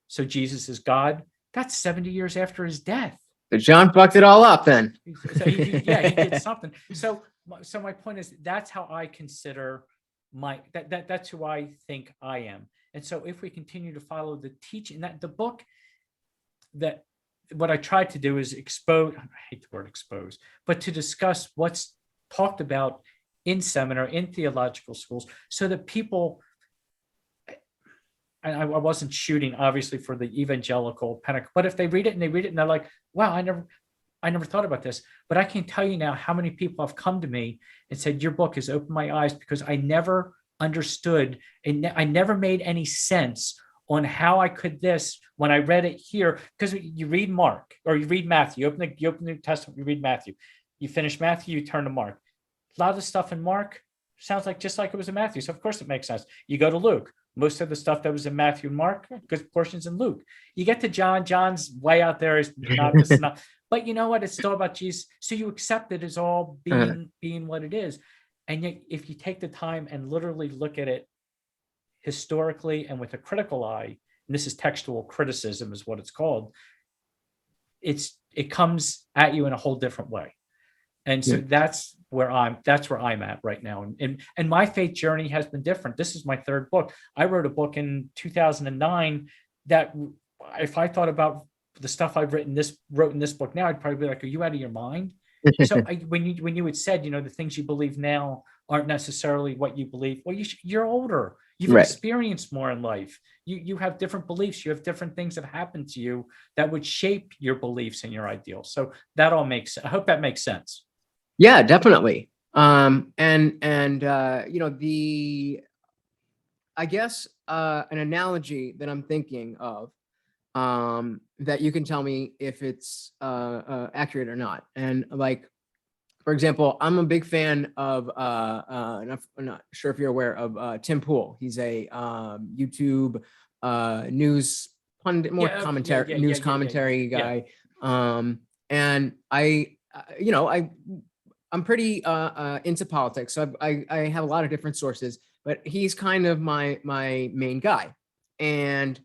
Speaker 2: So Jesus is God. That's 70 years after his death.
Speaker 1: So John fucked it all up then.
Speaker 2: So he did something. So my point is, that's how I consider that's who I think I am. And so if we continue to follow the teaching, that the book, that what I tried to do is expose, I hate the word expose, but to discuss what's talked about in seminar, in theological schools, so that people, and I wasn't shooting obviously for the evangelical Pentecost, but if they read it and they're like, wow, I never thought about this. But I can tell you now how many people have come to me and said, your book has opened my eyes, because I never understood and I never made any sense on how I could this when I read it here. Because you read Mark or you read Matthew, you open the New Testament, you read Matthew, you finish Matthew, you turn to Mark. A lot of the stuff in Mark sounds like just like it was in Matthew. So of course it makes sense. You go to Luke, most of the stuff that was in Matthew and Mark, good portions in Luke. You get to John, John's way out there. Is not this is not, but you know what? It's still about Jesus. So you accept it as all being what it is. And yet, if you take the time and literally look at it historically and with a critical eye, and this is textual criticism is what it's called, it comes at you in a whole different way. And so that's where I'm at right now. And my faith journey has been different. This is my third book. I wrote a book in 2009 that if I thought about the stuff I've wrote in this book now, I'd probably be like, are you out of your mind? So when you had said, the things you believe now aren't necessarily what you believe. Well, you're older. You've experienced more in life. You have different beliefs. You have different things that happen to you that would shape your beliefs and your ideals. So that all makes sense. I hope that makes sense.
Speaker 1: Yeah, definitely. I guess an analogy that I'm thinking of, that you can tell me if it's accurate or not. And like, for example, I'm a big fan of, I'm not sure if you're aware of Tim Pool. He's a YouTube news pundit, news commentary guy. And I'm pretty into politics, so I have a lot of different sources, but he's kind of my main guy. And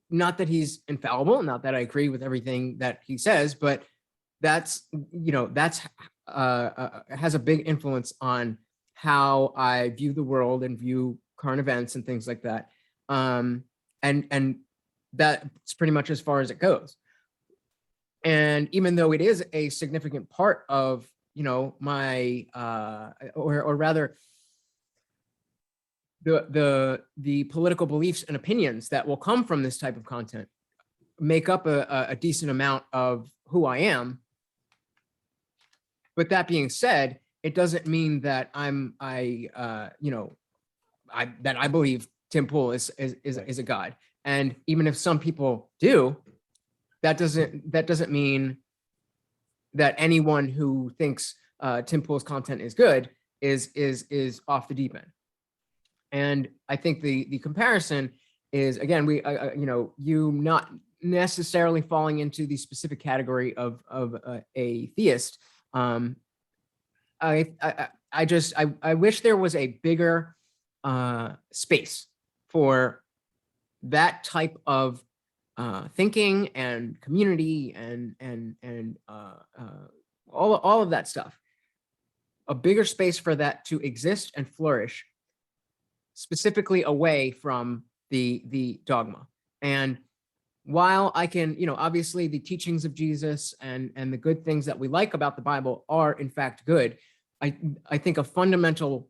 Speaker 1: not that he's infallible, not that I agree with everything that he says, but that's has a big influence on how I view the world and view current events and things like that. And that's pretty much as far as it goes. And even though it is a significant part of, my, or rather the political beliefs and opinions that will come from this type of content make up a decent amount of who I am. But that being said, it doesn't mean that I believe Tim Pool is a god. And even if some people do, that doesn't mean that anyone who thinks Tim Pool's content is good is off the deep end. And I think the comparison is, again, you not necessarily falling into the specific category of a theist. I wish there was a bigger space for that type of thinking and community and all of that stuff. A bigger space for that to exist and flourish, specifically away from the dogma. And while I can, obviously the teachings of Jesus and the good things that we like about the Bible are in fact good, I think a fundamental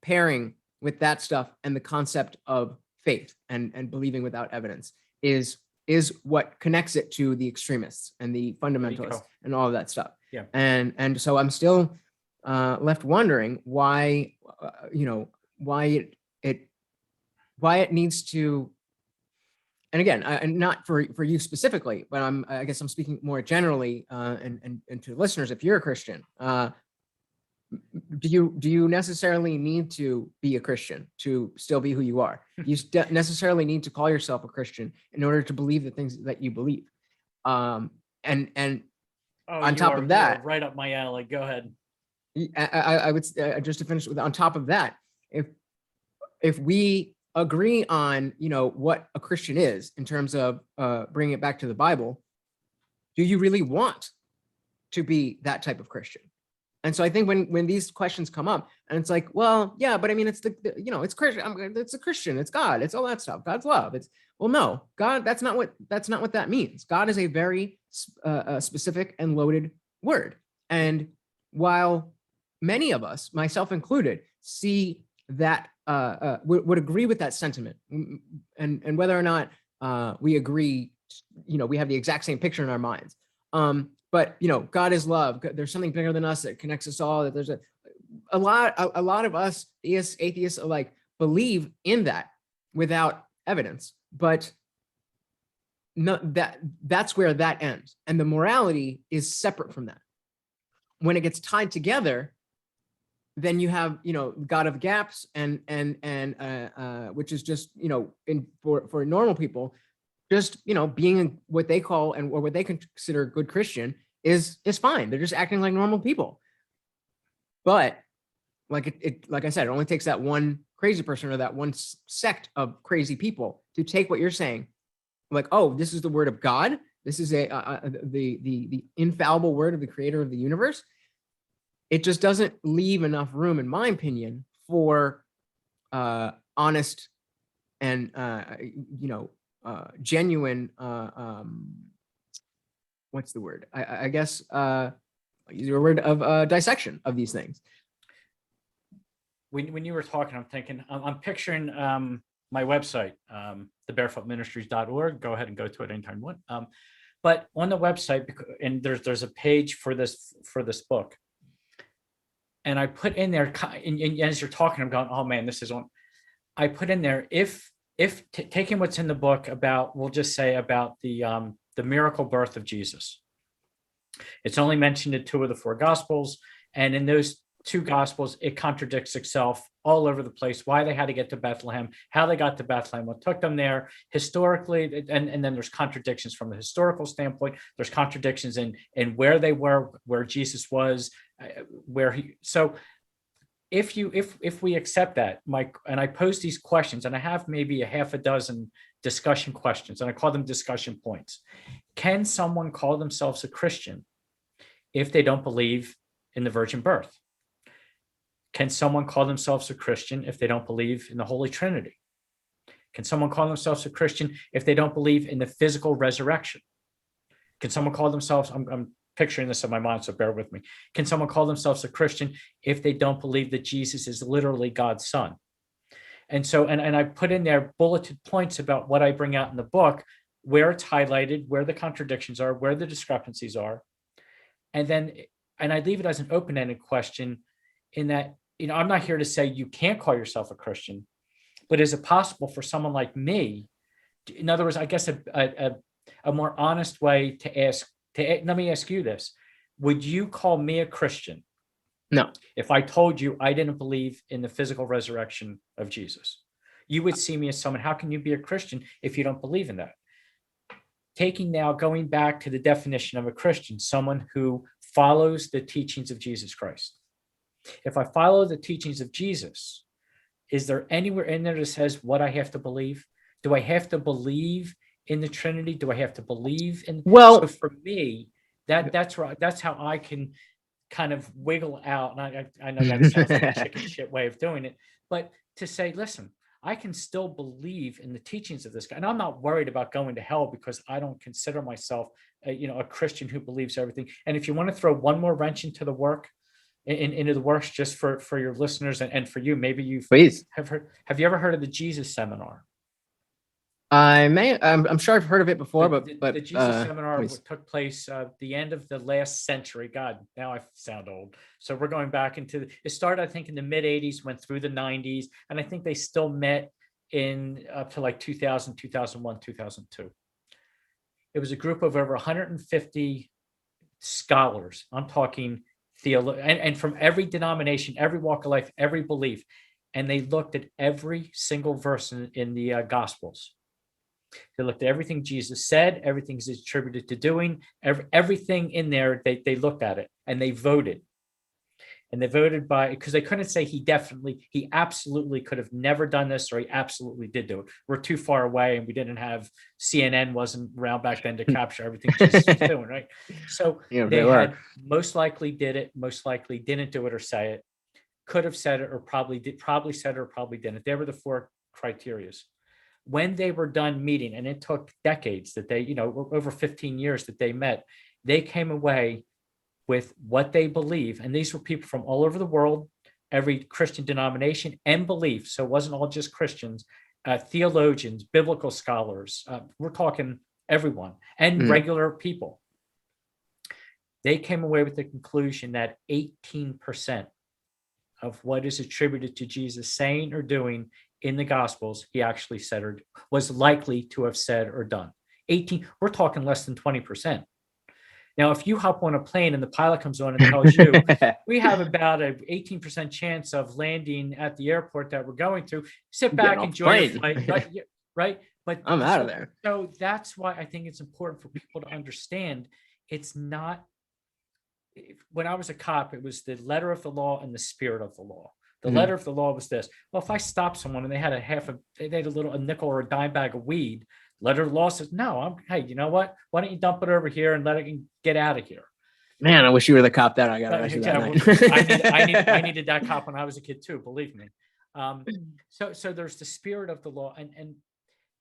Speaker 1: pairing with that stuff and the concept of faith and believing without evidence is what connects it to the extremists and the fundamentalists and all of that stuff.
Speaker 2: Yeah.
Speaker 1: And so I'm still left wondering why, why it needs to. And again, and not for you specifically, but I guess I'm speaking more generally, and to listeners. If you're a Christian, do you necessarily need to be a Christian to still be who you are? You necessarily need to call yourself a Christian in order to believe the things that you believe. And on top of that,
Speaker 2: right up my alley. Go ahead.
Speaker 1: I would just to finish with, on top of that, if we agree on, what a Christian is in terms of bringing it back to the Bible, do you really want to be that type of Christian? And so I think when these questions come up, and it's like, well, yeah, but I mean, it's it's Christian, it's a Christian, it's God, it's all that stuff, God's love. It's, well, no, God, that's not what that means. God is a very specific and loaded word. And while many of us, myself included, see that would agree with that sentiment, and whether or not we agree, we have the exact same picture in our minds. But God is love. There's something bigger than us that connects us all. That there's a lot of us theists, atheists alike believe in that without evidence. But no, that's where that ends, and the morality is separate from that. When it gets tied together, then you have, God of gaps and which is just, for normal people, just, being what they call or what they consider a good Christian is fine. They're just acting like normal people. But like I said, it only takes that one crazy person or that one sect of crazy people to take what you're saying, like, oh, this is the word of God. This is the infallible word of the creator of the universe. It just doesn't leave enough room, in my opinion, for honest and genuine. What's the word? I guess use your word of dissection of these things.
Speaker 2: When you were talking, I'm thinking, I'm picturing my website, thebarefootministries.org. Go ahead and go to it anytime you want. But on the website, and there's a page for this book. And I put in there, and as you're talking, I'm going, oh man, this is on. I put in there, if taking what's in the book about, we'll just say about the miracle birth of Jesus. It's only mentioned in 2 of the 4 Gospels, and in those 2 Gospels, it contradicts itself all over the place. Why they had to get to Bethlehem, how they got to Bethlehem, what took them there historically, and then there's contradictions from the historical standpoint. There's contradictions in where they were, where Jesus was. So if we accept that, Mike, and I pose these questions, and I have maybe a half a dozen discussion questions, and I call them discussion points. Can someone call themselves a Christian if they don't believe in the virgin birth? Can someone call themselves a Christian if they don't believe in the Holy Trinity? Can someone call themselves a Christian if they don't believe in the physical resurrection? Can someone call themselves, I'm picturing this in my mind, so bear with me. Can someone call themselves a Christian if they don't believe that Jesus is literally God's son? And so, and I put in there bulleted points about what I bring out in the book, where it's highlighted, where the contradictions are, where the discrepancies are. And then, and I leave it as an open-ended question in that, I'm not here to say you can't call yourself a Christian, but is it possible for someone like me, in other words, I guess a more honest way to ask, let me ask you this. Would you call me a Christian?
Speaker 1: No.
Speaker 2: If I told you I didn't believe in the physical resurrection of Jesus, you would see me as someone, how can you be a Christian if you don't believe in that? Going back to the definition of a Christian, someone who follows the teachings of Jesus Christ. If I follow the teachings of Jesus, is there anywhere in there that says what I have to believe? Do I have to believe in the Trinity? Do I have to believe in?
Speaker 1: Well,
Speaker 2: so for me, that's right. That's how I can kind of wiggle out. And I know that sounds like a chicken shit way of doing it, but to say, listen, I can still believe in the teachings of this guy. And I'm not worried about going to hell because I don't consider myself a Christian who believes everything. And if you want to throw one more wrench into the work, into the works, just for your listeners and for you, maybe you have you ever heard of the Jesus Seminar?
Speaker 1: I'm sure I've heard of it before, but
Speaker 2: the Jesus Seminar took place the end of the last century. God, now I sound old. So we're going back into it started, I think, in the mid 80s, went through the 90s, and I think they still met in up to like 2000, 2001, 2002. It was a group of over 150 scholars. I'm talking and from every denomination, every walk of life, every belief, and they looked at every single verse in the Gospels. They looked at everything Jesus said, everything is attributed to doing, everything in there, they looked at it and they voted. And they voted because they couldn't say he absolutely could have never done this or he absolutely did do it. We're too far away and we didn't have, CNN wasn't around back then to capture everything Jesus was doing, right? So they had most likely did it, most likely didn't do it or say it, could have said it or probably said it or probably didn't. They were the four criterias. When they were done meeting, and it took decades that they, over 15 years that they met, they came away with what they believe. And these were people from all over the world, every Christian denomination and belief. So it wasn't all just Christians, theologians, biblical scholars. We're talking everyone and regular people. They came away with the conclusion that 18% of what is attributed to Jesus saying or doing in the Gospels, he actually said or was likely to have said or done. 18, we're talking less than 20%. Now, if you hop on a plane and the pilot comes on and tells you, we have about an 18% chance of landing at the airport that we're going to, sit back, enjoy your flight, right? But
Speaker 1: I'm out of there.
Speaker 2: So that's why I think it's important for people to understand it's not, when I was a cop, it was the letter of the law and the spirit of the law. The letter of the law was this. Well, if I stop someone and they had a nickel or a dime bag of weed, letter of the law says, no, hey, you know what? Why don't you dump it over here and let it get out of here?
Speaker 1: Man, I wish you were the cop that I got arrested that
Speaker 2: night. I needed that cop when I was a kid too, believe me. So there's the spirit of the law and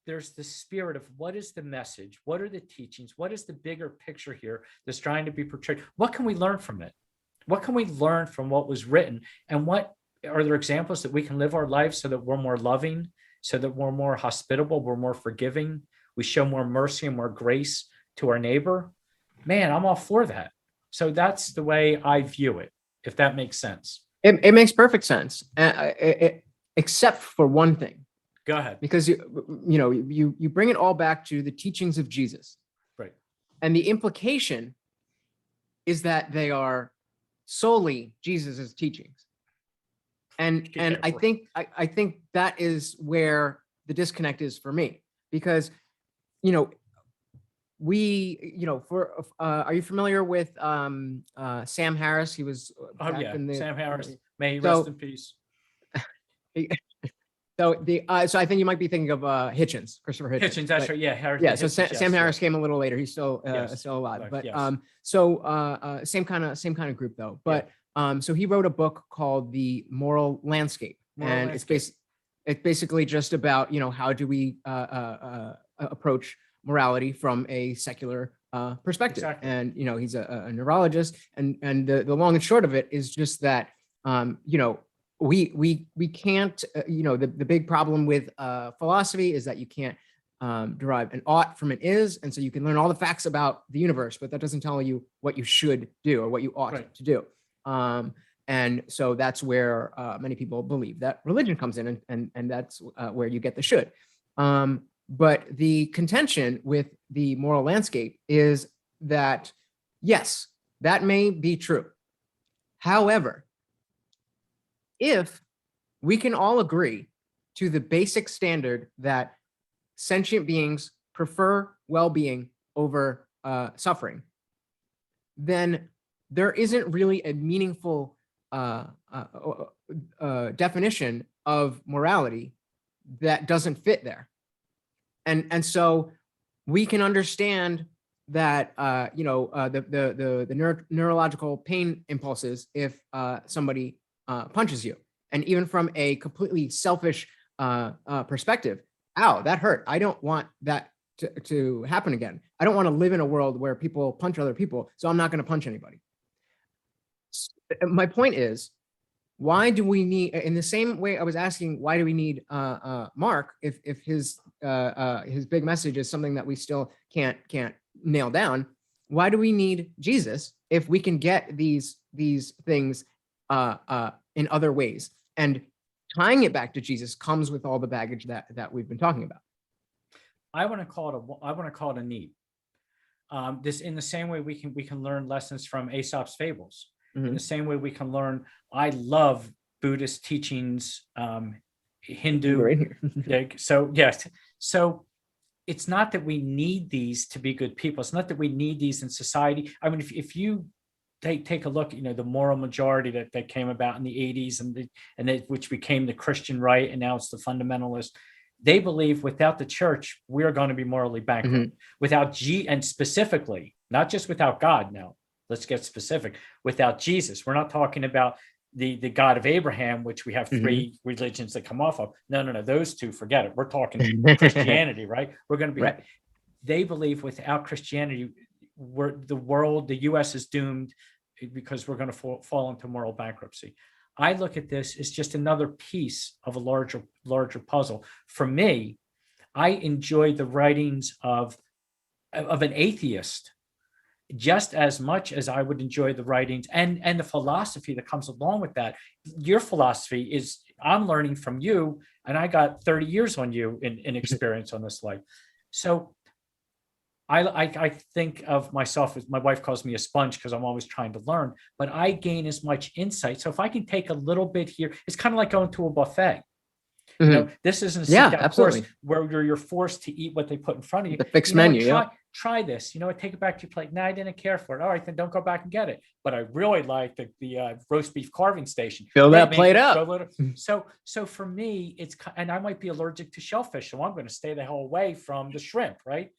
Speaker 2: there's the spirit of what is the message? What are the teachings? What is the bigger picture here that's trying to be portrayed? What can we learn from it? What can we learn from what was written? And what are there examples that we can live our lives so that we're more loving, so that we're more hospitable, we're more forgiving, we show more mercy and more grace to our neighbor? Man, I'm all for that. So that's the way I view it, if that makes sense.
Speaker 1: It makes perfect sense, except for one thing.
Speaker 2: Go ahead.
Speaker 1: Because you bring it all back to the teachings of Jesus,
Speaker 2: right?
Speaker 1: And the implication is that they are solely Jesus's teachings. And I think that is where the disconnect is for me, because are you familiar with Sam Harris? He was
Speaker 2: Sam Harris. May he rest in peace.
Speaker 1: So I think you might be thinking of Hitchens, Christopher Hitchens.
Speaker 2: Hitchens, that's right. Yeah, Harris.
Speaker 1: Yeah. So Sam Harris came a little later. He's still alive, but same kind of group though. But so he wrote a book called The Moral Landscape, it's basically just about how do we approach morality from a secular perspective.
Speaker 2: Exactly.
Speaker 1: And, he's a neurologist, and the long and short of it is just that, we can't, the big problem with philosophy is that you can't derive an ought from an is. And so you can learn all the facts about the universe, but that doesn't tell you what you should do or what you ought to do. And so that's where many people believe that religion comes in, and that's where you get the should. But the contention with the moral landscape is that, yes, that may be true. However, if we can all agree to the basic standard that sentient beings prefer well-being over suffering, then there isn't really a meaningful definition of morality that doesn't fit there. And so we can understand that the neurological pain impulses if somebody punches you, and even from a completely selfish perspective, ow, that hurt. I don't want that to happen again. I don't want to live in a world where people punch other people, so I'm not going to punch anybody. My point is, why do we need, in the same way I was asking, why do we need Mark if his big message is something that we still can't nail down? Why do we need Jesus if we can get these things in other ways? And tying it back to Jesus comes with all the baggage that we've been talking about.
Speaker 2: I want to call it a need. This, in the same way we can learn lessons from Aesop's fables. Mm-hmm. In the same way we can learn, I love Buddhist teachings, Hindu. So yes, so it's not that we need these to be good people. It's not that we need these in society. I mean, if you take a look, the moral majority that came about in the 80s and which became the Christian right, and now it's the fundamentalist. They believe without the church, we're going to be morally bankrupt. Mm-hmm. Without and specifically, not just without God. Now, let's get specific. Without Jesus, we're not talking about the God of Abraham, which we have three mm-hmm. religions that come off of. No, those two, forget it. We're talking Christianity, right? We're going to be. Right. They believe without Christianity, the U.S. is doomed because we're going to fall into moral bankruptcy. I look at this as just another piece of a larger puzzle. For me, I enjoy the writings of an atheist just as much as I would enjoy the writings and the philosophy that comes along with that. Your philosophy is, I'm learning from you, and I got 30 years on you in experience on this life. So I think of myself as, my wife calls me a sponge because I'm always trying to learn, but I gain as much insight. So if I can take a little bit here, it's kind of like going to a buffet. Mm-hmm. This isn't a sit-down course where you're forced to eat what they put in front of you.
Speaker 1: The fixed menu.
Speaker 2: Try this. Take it back to your plate. No, I didn't care for it. All right, then don't go back and get it. But I really like the roast beef carving station.
Speaker 1: Fill that plate up.
Speaker 2: So for me, and I might be allergic to shellfish, so I'm going to stay the hell away from the shrimp, right?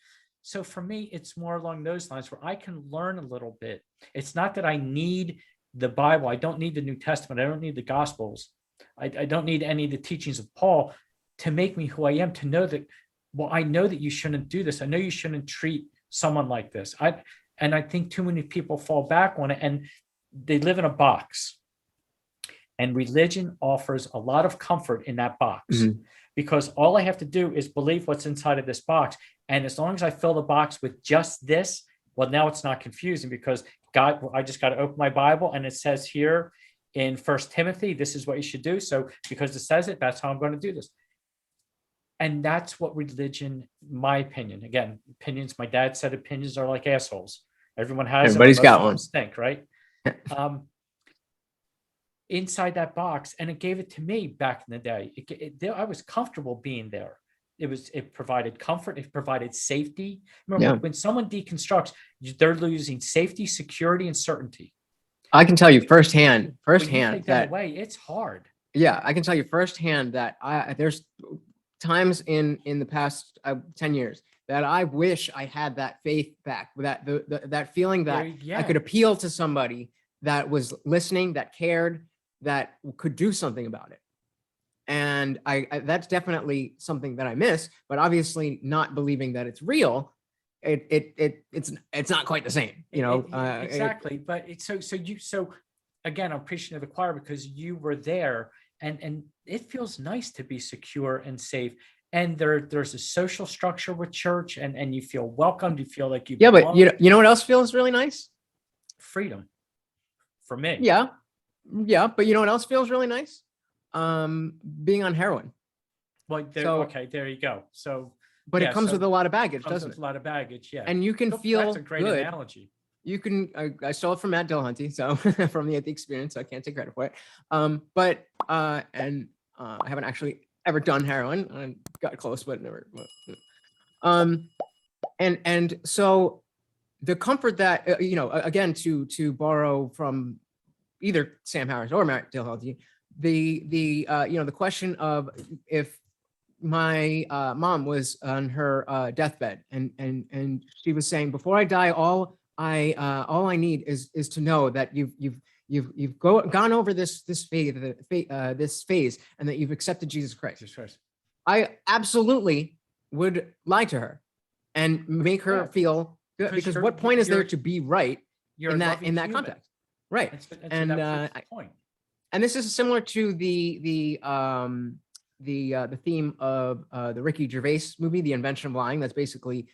Speaker 2: So for me, it's more along those lines where I can learn a little bit. It's not that I need the Bible. I don't need the New Testament. I don't need the Gospels. I don't need any of the teachings of Paul to make me who I am, to know that, well, I know that you shouldn't do this. I know you shouldn't treat someone like this. And I think too many people fall back on it, and they live in a box. And religion offers a lot of comfort in that box, mm-hmm. because all I have to do is believe what's inside of this box. And as long as I fill the box with just this, well, now it's not confusing, because I just got to open my Bible, and it says here in 1 Timothy, this is what you should do. So because it says it, that's how I'm going to do this. And that's what religion, my opinion, again, opinions, my dad said opinions are like assholes. Everyone has
Speaker 1: Everybody's got one.
Speaker 2: Stink, right? Inside that box, and it gave it to me back in the day. I was comfortable being there. It provided comfort. It provided safety. Remember, when someone deconstructs, they're losing safety, security, and certainty.
Speaker 1: I can tell you firsthand
Speaker 2: when you take that away, it's hard.
Speaker 1: Yeah, I can tell you firsthand that there's times in the past 10 years that I wish I had that faith back, that feeling that I could appeal to somebody that was listening, that cared, that could do something about it. And I that's definitely something that I miss, but obviously not believing that it's real it's not quite the same, you know.
Speaker 2: Exactly. But it's so again, I'm preaching to the choir because you were there, and it feels nice to be secure and safe. And there's a social structure with church, and you feel welcomed. You feel like you
Speaker 1: Yeah,
Speaker 2: belong.
Speaker 1: but you know what else feels really nice?
Speaker 2: Freedom. For me.
Speaker 1: Yeah, but you know what else feels really nice? Being on heroin.
Speaker 2: Well, okay, there you go. So,
Speaker 1: but it comes with a lot of baggage, doesn't it?
Speaker 2: A lot of baggage, yeah.
Speaker 1: And you can feel
Speaker 2: that's a great
Speaker 1: good.
Speaker 2: Analogy.
Speaker 1: You can. I stole it from Matt Dillahunty, so from the experience, so I can't take credit for it. But I haven't actually ever done heroin. I got close, but never. And so the comfort that you know, again, to borrow from either Sam Harris or Matt Dillahunty, the you know, the question of if my mom was on her deathbed, and she was saying, before I die, all I need is to know that you've gone over this phase, and that you've accepted Jesus Christ. I absolutely would lie to her and make her feel good, because what point is there to be right in that context? Right. That's point. And this is similar to the theme of the Ricky Gervais movie, The Invention of Lying. That's basically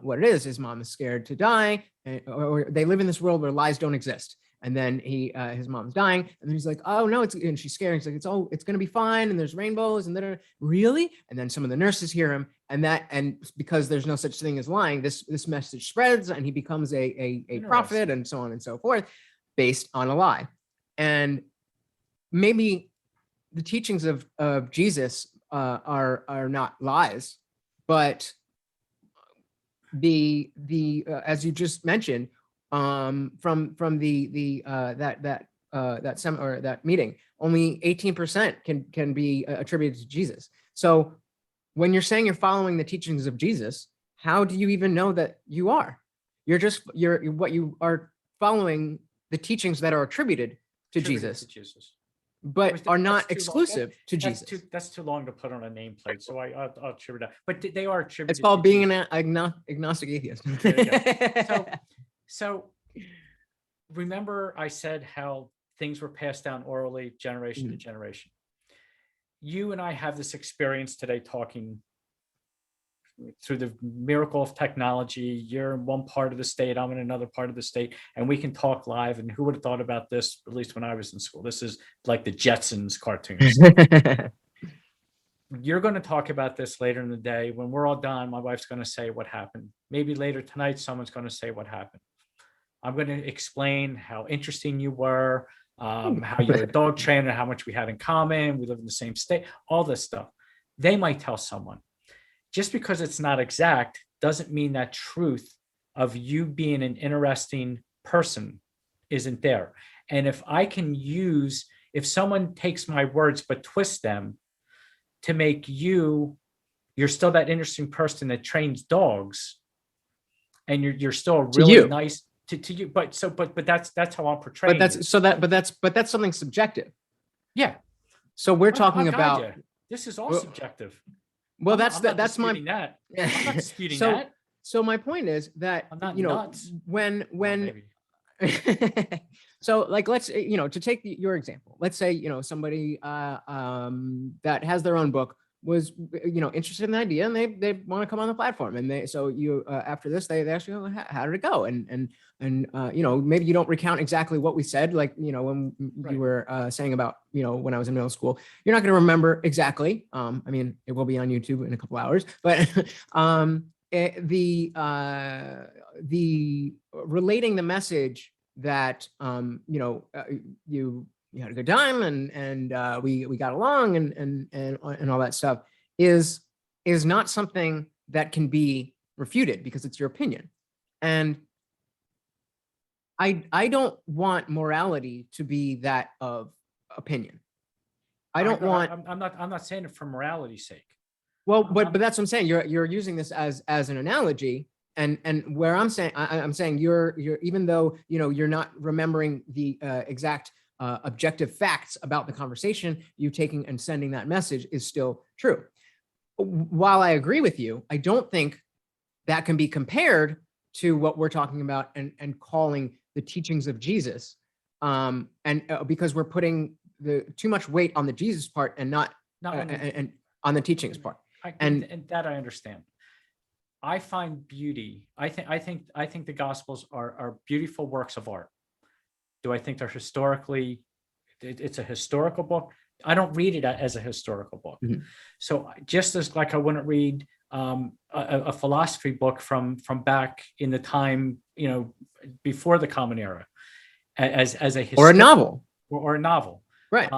Speaker 1: what it is. His mom is scared to die, or they live in this world where lies don't exist. And then his mom's dying, and then he's like, "Oh no, and she's scared. He's like, it's gonna be fine, and there's rainbows, and then really." And then some of the nurses hear him, and because there's no such thing as lying, this message spreads, and he becomes a prophet, and so on and so forth, based on a lie. And maybe the teachings of Jesus are not lies, but the as you just mentioned, from that meeting, only 18% can be attributed to Jesus. So when you're saying you're following the teachings of Jesus, how do you even know that you are? What you are following the teachings that are attributed to Jesus, but are not exclusive to Jesus.
Speaker 2: That's too long to put on a nameplate, so I'll attribute that. But they are attributed.
Speaker 1: It's called being an agnostic atheist.
Speaker 2: So remember I said how things were passed down orally, generation to generation. You and I have this experience today talking through the miracle of technology. You're in one part of the state, I'm in another part of the state, and we can talk live. And who would have thought about this, at least when I was in school? This is like the Jetsons cartoons. You're going to talk about this later in the day. When we're all done, my wife's going to say what happened. Maybe later tonight, someone's going to say what happened. I'm going to explain how interesting you were, how you're a dog trainer, how much we had in common. We live in the same state, all this stuff. They might tell someone. Just because it's not exact doesn't mean that truth of you being an interesting person isn't there. And if someone takes my words but twists them to make you're still that interesting person that trains dogs, and you're still really nice to you. But that's how I'm portraying.
Speaker 1: But that's something subjective.
Speaker 2: Yeah.
Speaker 1: So we're talking about.
Speaker 2: This is all subjective.
Speaker 1: Well, I'm
Speaker 2: not disputing that. I'm not disputing that.
Speaker 1: So my point is that, you know,
Speaker 2: nuts.
Speaker 1: when so like, let's, you know, to take your example, let's say, you know, somebody that has their own book was, you know, interested in the idea, and they want to come on the platform, and after this they ask you, how did it go? And you know, maybe you don't recount exactly what we said, like, you know, when you were saying about, you know, when I was in middle school, you're not going to remember exactly. I mean, it will be on YouTube in a couple hours, but the relating the message that you know, you had a good time, and we got along, and all that stuff is not something that can be refuted, because it's your opinion. And I don't want morality to be that of opinion. I'm
Speaker 2: not saying it for morality's sake.
Speaker 1: Well, but that's what I'm saying. You're using this as an analogy, and where I'm saying you're even though, you know, you're not remembering the exact objective facts about the conversation, you taking and sending that message is still true. While I agree with you, I don't think that can be compared to what we're talking about and calling the teachings of Jesus. Because we're putting too much weight on the Jesus part and not and on the teachings part.
Speaker 2: And that I understand. I find beauty. I think the Gospels are beautiful works of art. Do I think they're historically? It's a historical book. I don't read it as a historical book.
Speaker 1: Mm-hmm.
Speaker 2: So just as like I wouldn't read a philosophy book from back in the time, before the Common Era, as a
Speaker 1: or a novel
Speaker 2: or a novel,
Speaker 1: right?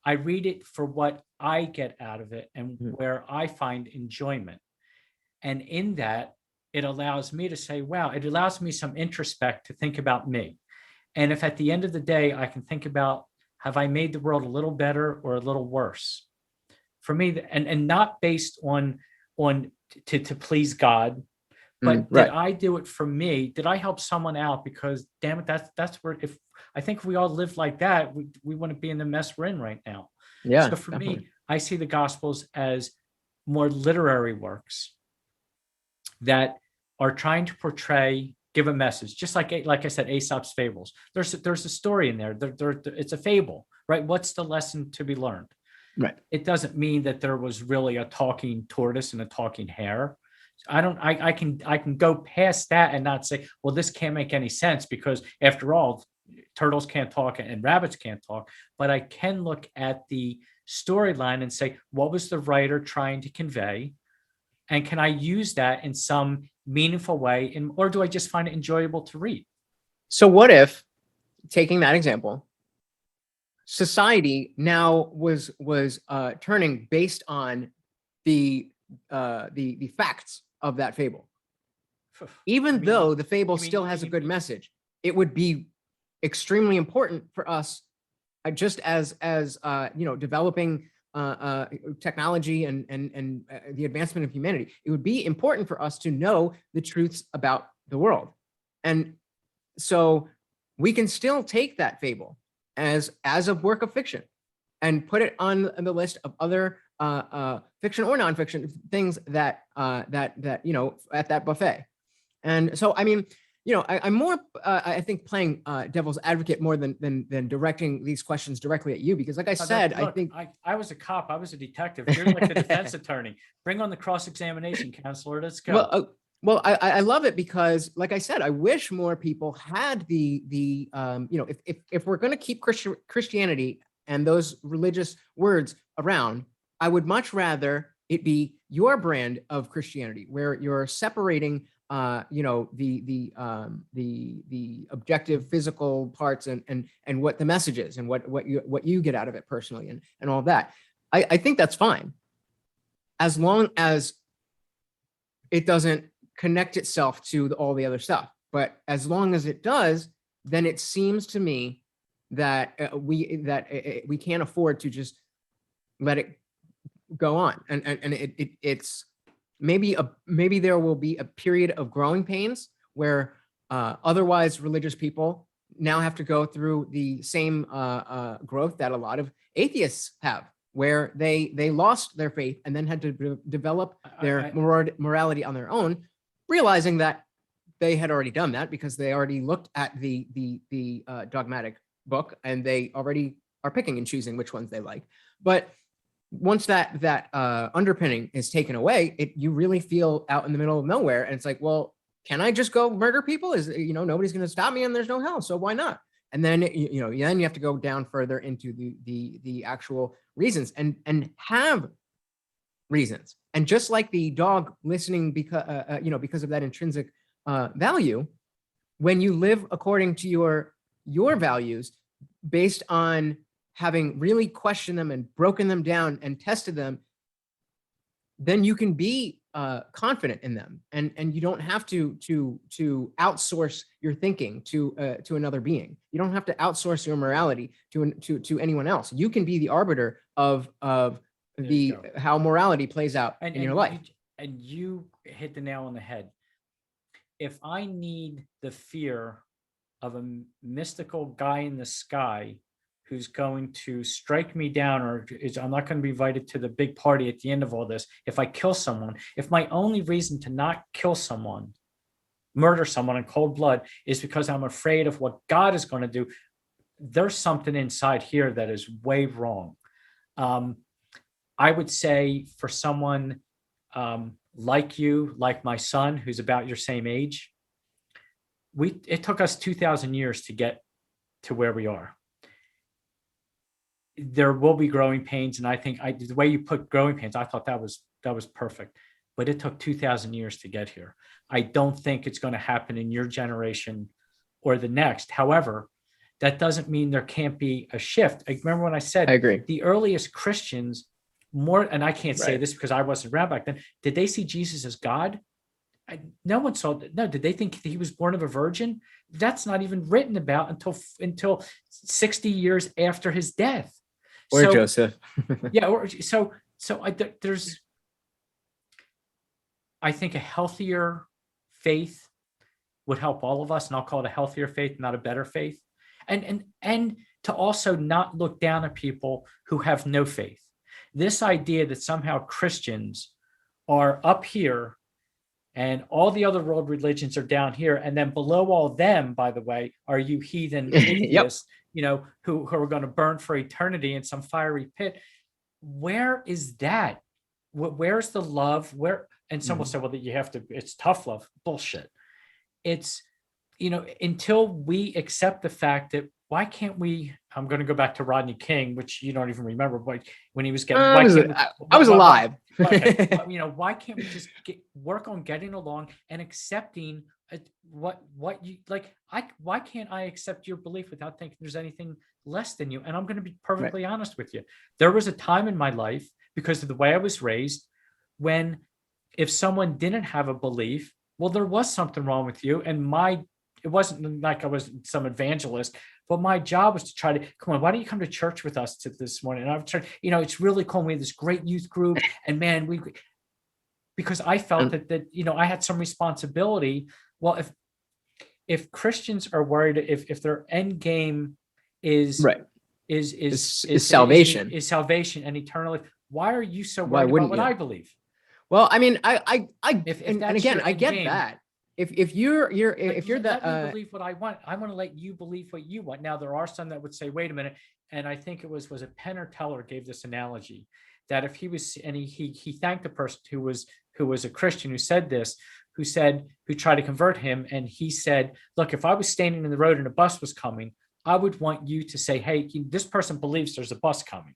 Speaker 2: I read it for what I get out of it and where I find enjoyment, and in that it allows me to say, wow, it allows me some introspect to think about me, and if at the end of the day I can think about, have I made the world a little better or a little worse for me, and not based on to please God, but
Speaker 1: right.
Speaker 2: did I do it for me? Did I help someone out? Because damn it, that's where, if I think if we all lived like that, we wouldn't be in the mess we're in right now.
Speaker 1: Yeah.
Speaker 2: So for
Speaker 1: definitely.
Speaker 2: me, I see the Gospels as more literary works that are trying to portray, give a message, just like I said, Aesop's fables. There's a story in there. It's a fable, right? What's the lesson to be learned?
Speaker 1: Right.
Speaker 2: It doesn't mean that there was really a talking tortoise and a talking hare. I can go past that and not say, well, this can't make any sense, because after all, turtles can't talk and rabbits can't talk. But I can look at the storyline and say, what was the writer trying to convey? And can I use that in some meaningful way? Or do I just find it enjoyable to read?
Speaker 1: So what if, taking that example, society now was turning based on the facts of that fable? Even though the fable still has a good message, it would be extremely important for us, just as developing technology and the advancement of humanity. It would be important for us to know the truths about the world, and so we can still take that fable as a work of fiction and put it on the list of other fiction or nonfiction things that at that buffet. And so, I mean, I'm more, I think, playing devil's advocate more than directing these questions directly at you, because, like I said,
Speaker 2: look,
Speaker 1: I think
Speaker 2: I was a cop, I was a detective. You're like the defense attorney. Bring on the cross-examination, counselor. Let's go.
Speaker 1: Well, I love it because, like I said, I wish more people had if we're going to keep Christianity and those religious words around, I would much rather it be your brand of Christianity, where you're separating the objective physical parts and what the message is and what you get out of it personally and all that. I think that's fine, as long as it doesn't connect itself to all the other stuff. But as long as it does, then it seems to me that we can't afford to just let it go on. And it's maybe there will be a period of growing pains where otherwise religious people now have to go through the same growth that a lot of atheists have, where they lost their faith and then had to develop their morality on their own, realizing that they had already done that because they already looked at the dogmatic book and they already are picking and choosing which ones they like. But once that underpinning is taken away, you really feel out in the middle of nowhere, and it's like, well, can I just go murder people? Nobody's going to stop me, and there's no hell, so why not? And then then you have to go down further into the actual reasons and have reasons. And just like the dog listening because of that intrinsic value, when you live according to your values based on having really questioned them and broken them down and tested them, then you can be confident in them, and you don't have to outsource your thinking to another being. You don't have to outsource your morality to anyone else. You can be the arbiter of how morality plays out in your life.
Speaker 2: And you hit the nail on the head. If I need the fear of a mystical guy in the sky who's going to strike me down, or I'm not going to be invited to the big party at the end of all this if I kill someone. If my only reason to not kill someone, murder someone in cold blood, is because I'm afraid of what God is going to do, there's something inside here that is way wrong. I would say for someone like you, like my son, who's about your same age, it took us 2,000 years to get to where we are. There will be growing pains, and I think the way you put growing pains, I thought that was perfect. But it took 2,000 years to get here. I don't think it's going to happen in your generation or the next. However, that doesn't mean there can't be a shift. I remember when I said,
Speaker 1: I agree,
Speaker 2: the earliest Christians more, and I can't say this because I wasn't around back then, did they see Jesus as God? No one saw that. No, did they think he was born of a virgin? That's not even written about until 60 years after his death.
Speaker 1: Or Joseph.
Speaker 2: Yeah. There's, I think, a healthier faith would help all of us, and I'll call it a healthier faith, not a better faith. And to also not look down at people who have no faith. This idea that somehow Christians are up here and all the other world religions are down here, and then below all them, by the way, are you heathen atheists, who are going to burn for eternity in some fiery pit. Where is that? Where's the love? And some will say, well, that you have to, it's tough love. Bullshit. It's, until we accept the fact that, why can't we, I'm going to go back to Rodney King, which you don't even remember, but when he was getting,
Speaker 1: I was alive.
Speaker 2: Why can't we just work on getting along and accepting what you like? Why can't I accept your belief without thinking there's anything less than you? And I'm going to be perfectly honest with you. There was a time in my life, because of the way I was raised, when if someone didn't have a belief, well, there was something wrong with you. And it wasn't like I was some evangelist, but my job was to try to, come on, why don't you come to church with us this morning? And I've tried, it's really cool. We have this great youth group, and man, because I felt that I had some responsibility. Well, if Christians are worried, if their end game is
Speaker 1: salvation,
Speaker 2: is salvation and eternal life, why are you so worried about what I believe?
Speaker 1: Well, I mean, I get that. If you're that,
Speaker 2: let me believe what I want. I want to let you believe what you want. Now, there are some that would say, wait a minute. And I think was it Penn or Teller gave this analogy that if he was, and he thanked the person who was a Christian who said this, who tried to convert him. And he said, look, if I was standing in the road and a bus was coming, I would want you to say, hey, this person believes there's a bus coming.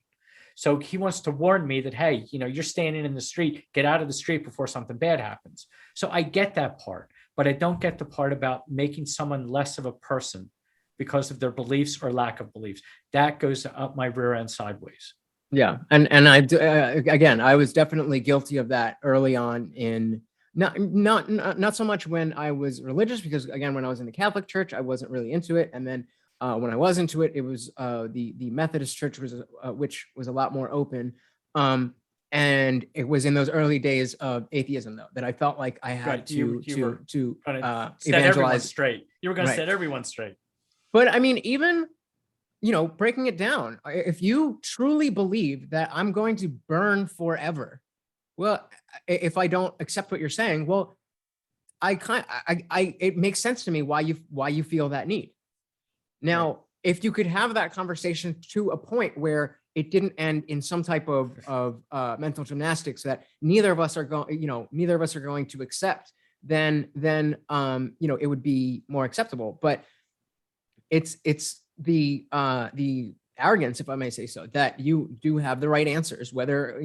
Speaker 2: So he wants to warn me that, hey, you're standing in the street, get out of the street before something bad happens. So I get that part, but I don't get the part about making someone less of a person because of their beliefs or lack of beliefs. That goes up my rear end sideways.
Speaker 1: Yeah. And I, again, I was definitely guilty of that early on in not so much when I was religious, because again, when I was in the Catholic Church, I wasn't really into it. And then when I was into it, it was the Methodist Church, which was a lot more open. And it was in those early days of atheism, though, that I felt like I had to evangelize
Speaker 2: straight. You were going to set everyone straight.
Speaker 1: But I mean, even, breaking it down, if you truly believe that I'm going to burn forever, well, if I don't accept what you're saying, well, it makes sense to me why you feel that need. Now, if you could have that conversation to a point where it didn't end in some type of mental gymnastics that neither of us are going to accept, then it would be more acceptable. But it's the arrogance, if I may say so, that you do have the right answers, whether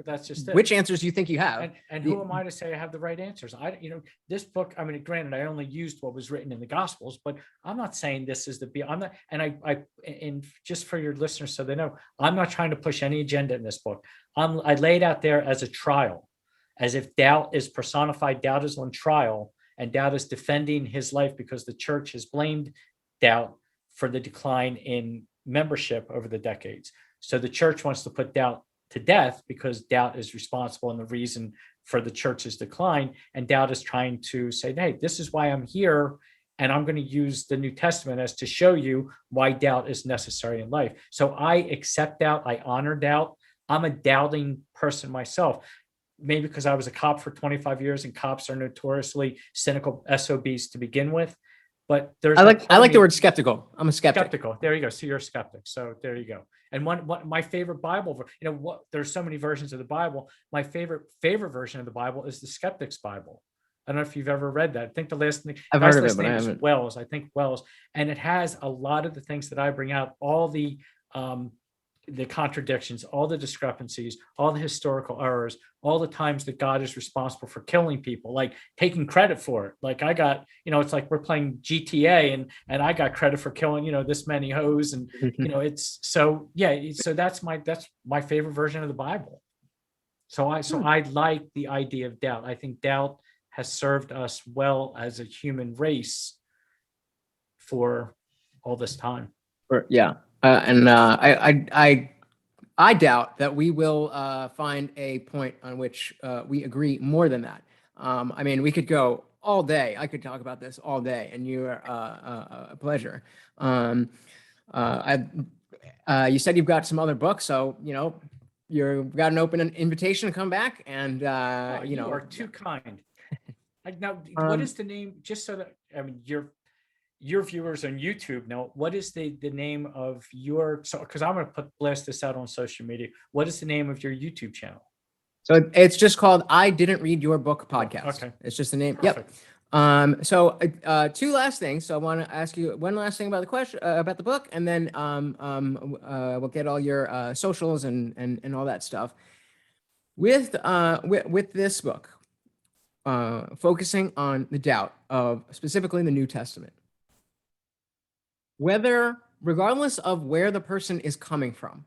Speaker 2: that's just
Speaker 1: which answers you think you have.
Speaker 2: And who am I to say I have the right answers? This book, I mean, granted, I only used what was written in the Gospels, but I'm not saying this is I'm not, and just for your listeners, so they know, I'm not trying to push any agenda in this book. I laid out there as a trial, as if doubt is personified, doubt is on trial, and doubt is defending his life because the church has blamed doubt for the decline in membership over the decades. So the church wants to put doubt to death because doubt is responsible and the reason for the church's decline. And doubt is trying to say, hey, this is why I'm here. And I'm going to use the New Testament as to show you why doubt is necessary in life. So I accept doubt. I honor doubt. I'm a doubting person myself. Maybe because I was a cop for 25 years and cops are notoriously cynical SOBs to begin with. But there's
Speaker 1: I like the word skeptical. I'm a skeptic.
Speaker 2: Skeptical. There you go. So you're a skeptic. So there you go. And one my favorite Bible, there's so many versions of the Bible. My favorite version of the Bible is the Skeptic's Bible. I don't know if you've ever read that. I think the last name
Speaker 1: I've heard of it, but I haven't.
Speaker 2: Wells. I think Wells, and it has a lot of the things that I bring out, all the contradictions, all the discrepancies, all the historical errors, all the times that God is responsible for killing people, like taking credit for it. Like I got, it's like we're playing GTA and I got credit for killing, this many hoes. And, it's so, yeah. So that's my favorite version of the Bible. So I like the idea of doubt. I think doubt has served us well as a human race for all this time.
Speaker 1: Yeah. I doubt that we will find a point on which we agree more than that. I mean, we could go all day. I could talk about this all day, and you're a pleasure. You said you've got some other books, so you've got an open invitation to come back, and
Speaker 2: you are too kind. Now, what is the name? Just so that your viewers on YouTube know, what is the name of because I'm going to blast this out on social media. What is the name of your YouTube channel?
Speaker 1: So it's just called I Didn't Read Your Book Podcast.
Speaker 2: Okay.
Speaker 1: It's just the name.
Speaker 2: Perfect.
Speaker 1: Yep. So two last things. So I want to ask you one last thing about the question about the book, and then we'll get all your socials and all that stuff. With this book, focusing on the doubt of specifically the New Testament, regardless of where the person is coming from,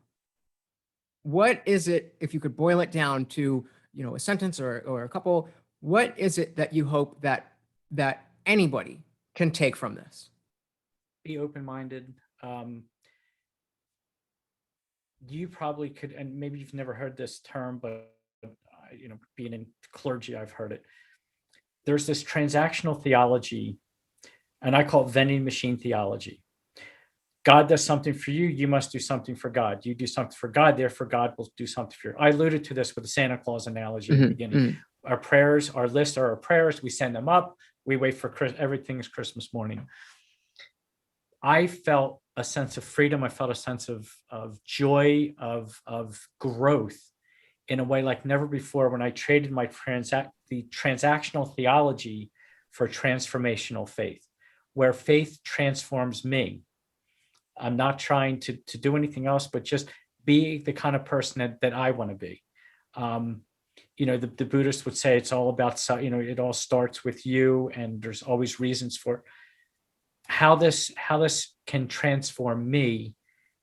Speaker 1: what is it, if you could boil it down to, a sentence or a couple, what is it that you hope that anybody can take from this?
Speaker 2: Be open-minded. You probably could, and maybe you've never heard this term, but being in clergy, I've heard it. There's this transactional theology, and I call it vending machine theology. God does something for you, you must do something for God. You do something for God, therefore God will do something for you. I alluded to this with the Santa Claus analogy at the beginning. Our prayers, our list are our prayers. We send them up. We wait for everything is Christmas morning. I felt a sense of freedom. I felt a sense of joy, of growth in a way like never before when I traded my the transactional theology for transformational faith, where faith transforms me. I'm not trying to do anything else, but just be the kind of person that I want to be. The Buddhists would say it's all about, it all starts with you, and there's always reasons for it. How this can transform me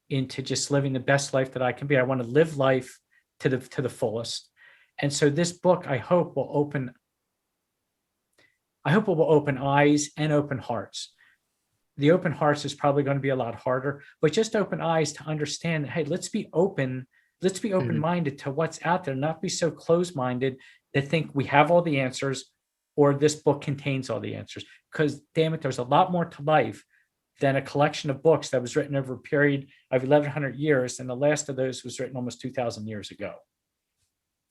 Speaker 2: into just living the best life that I can be. I want to live life to the fullest. And so this book, I hope will open eyes and open hearts. The open hearts is probably going to be a lot harder, but just open eyes to understand, hey, let's be open-minded to what's out there, not be so closed-minded that think we have all the answers or this book contains all the answers. Because damn it, there's a lot more to life than a collection of books that was written over a period of 1,100 years. And the last of those was written almost 2,000 years ago.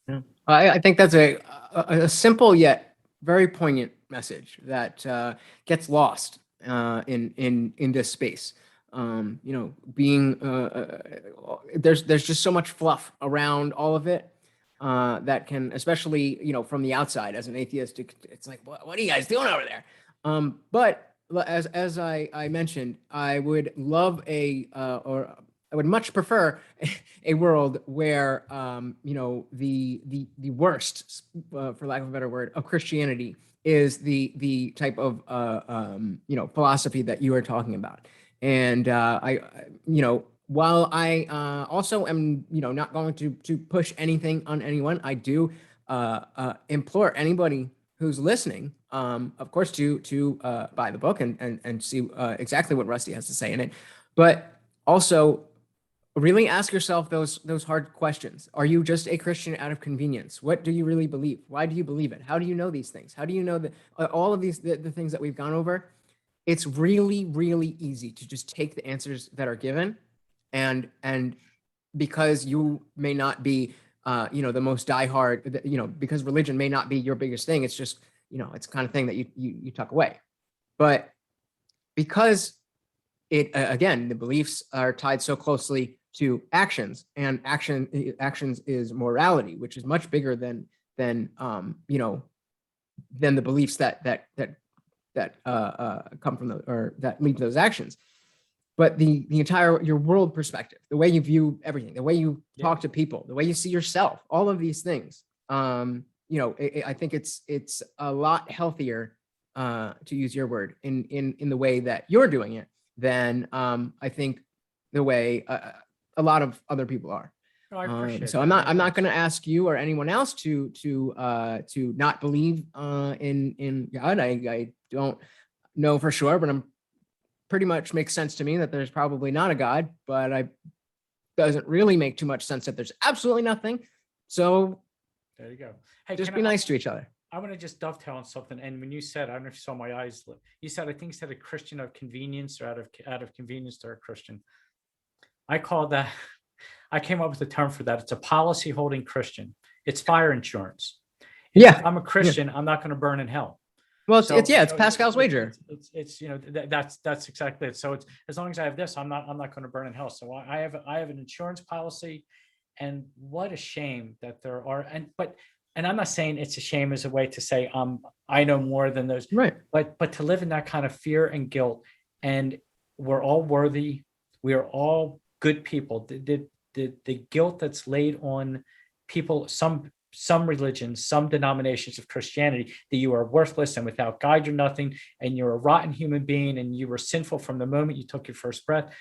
Speaker 1: Yeah. I think that's a simple yet very poignant message that gets lost in this space. Being there's just so much fluff around all of it that can, especially from the outside as an atheist, it's like, what are you guys doing over there? But as I mentioned, I would love or I would much prefer a world where the worst, for lack of a better word, of Christianity is the type of philosophy that you are talking about. And while I also am not going to push anything on anyone, I do implore anybody who's listening, of course, to buy the book and see exactly what Rusty has to say in it, but also really ask yourself those hard questions. Are you just a Christian out of convenience? What do you really believe? Why do you believe it? How do you know these things? How do you know that all of these the things that we've gone over? it's really, really easy to just take the answers that are given, and because you may not be, the most diehard, because religion may not be your biggest thing. It's just, it's the kind of thing that you tuck away. But because again, the beliefs are tied so closely to actions, and actions is morality, which is much bigger than the beliefs that come from or that lead to those actions. But the entire, your world perspective, the way you view everything, the way you talk to people, the way you see yourself, all of these things, I think it's a lot healthier, to use your word, in the way that you're doing it than I think the way a lot of other people are.
Speaker 2: Oh, I appreciate
Speaker 1: so
Speaker 2: that.
Speaker 1: I'm not going to ask you or anyone else to not believe in God. I don't know for sure, but I'm pretty much makes sense to me that there's probably not a God, but I doesn't really make too much sense that there's absolutely nothing. So
Speaker 2: there you go. Hey,
Speaker 1: just be nice to each other.
Speaker 2: I want to just dovetail on something. And when you said, I don't know if you saw my eyes, you said, I think you said a Christian of convenience, or out of convenience they're a Christian. I call that, I came up with a term for that. It's a policy holding Christian. It's fire insurance. If I'm a Christian, I'm not going to burn in hell.
Speaker 1: Well, so, it's Pascal's wager.
Speaker 2: It's that's exactly it. So it's, as long as I have this, I'm not going to burn in hell. So I have an insurance policy, and what a shame that there are. And I'm not saying it's a shame as a way to say I know more than those,
Speaker 1: right?
Speaker 2: But to live in that kind of fear and guilt, and we're all worthy, we are all good people. The guilt that's laid on people, some religions, some denominations of Christianity, that you are worthless and without God you're nothing, and you're a rotten human being, and you were sinful from the moment you took your first breath.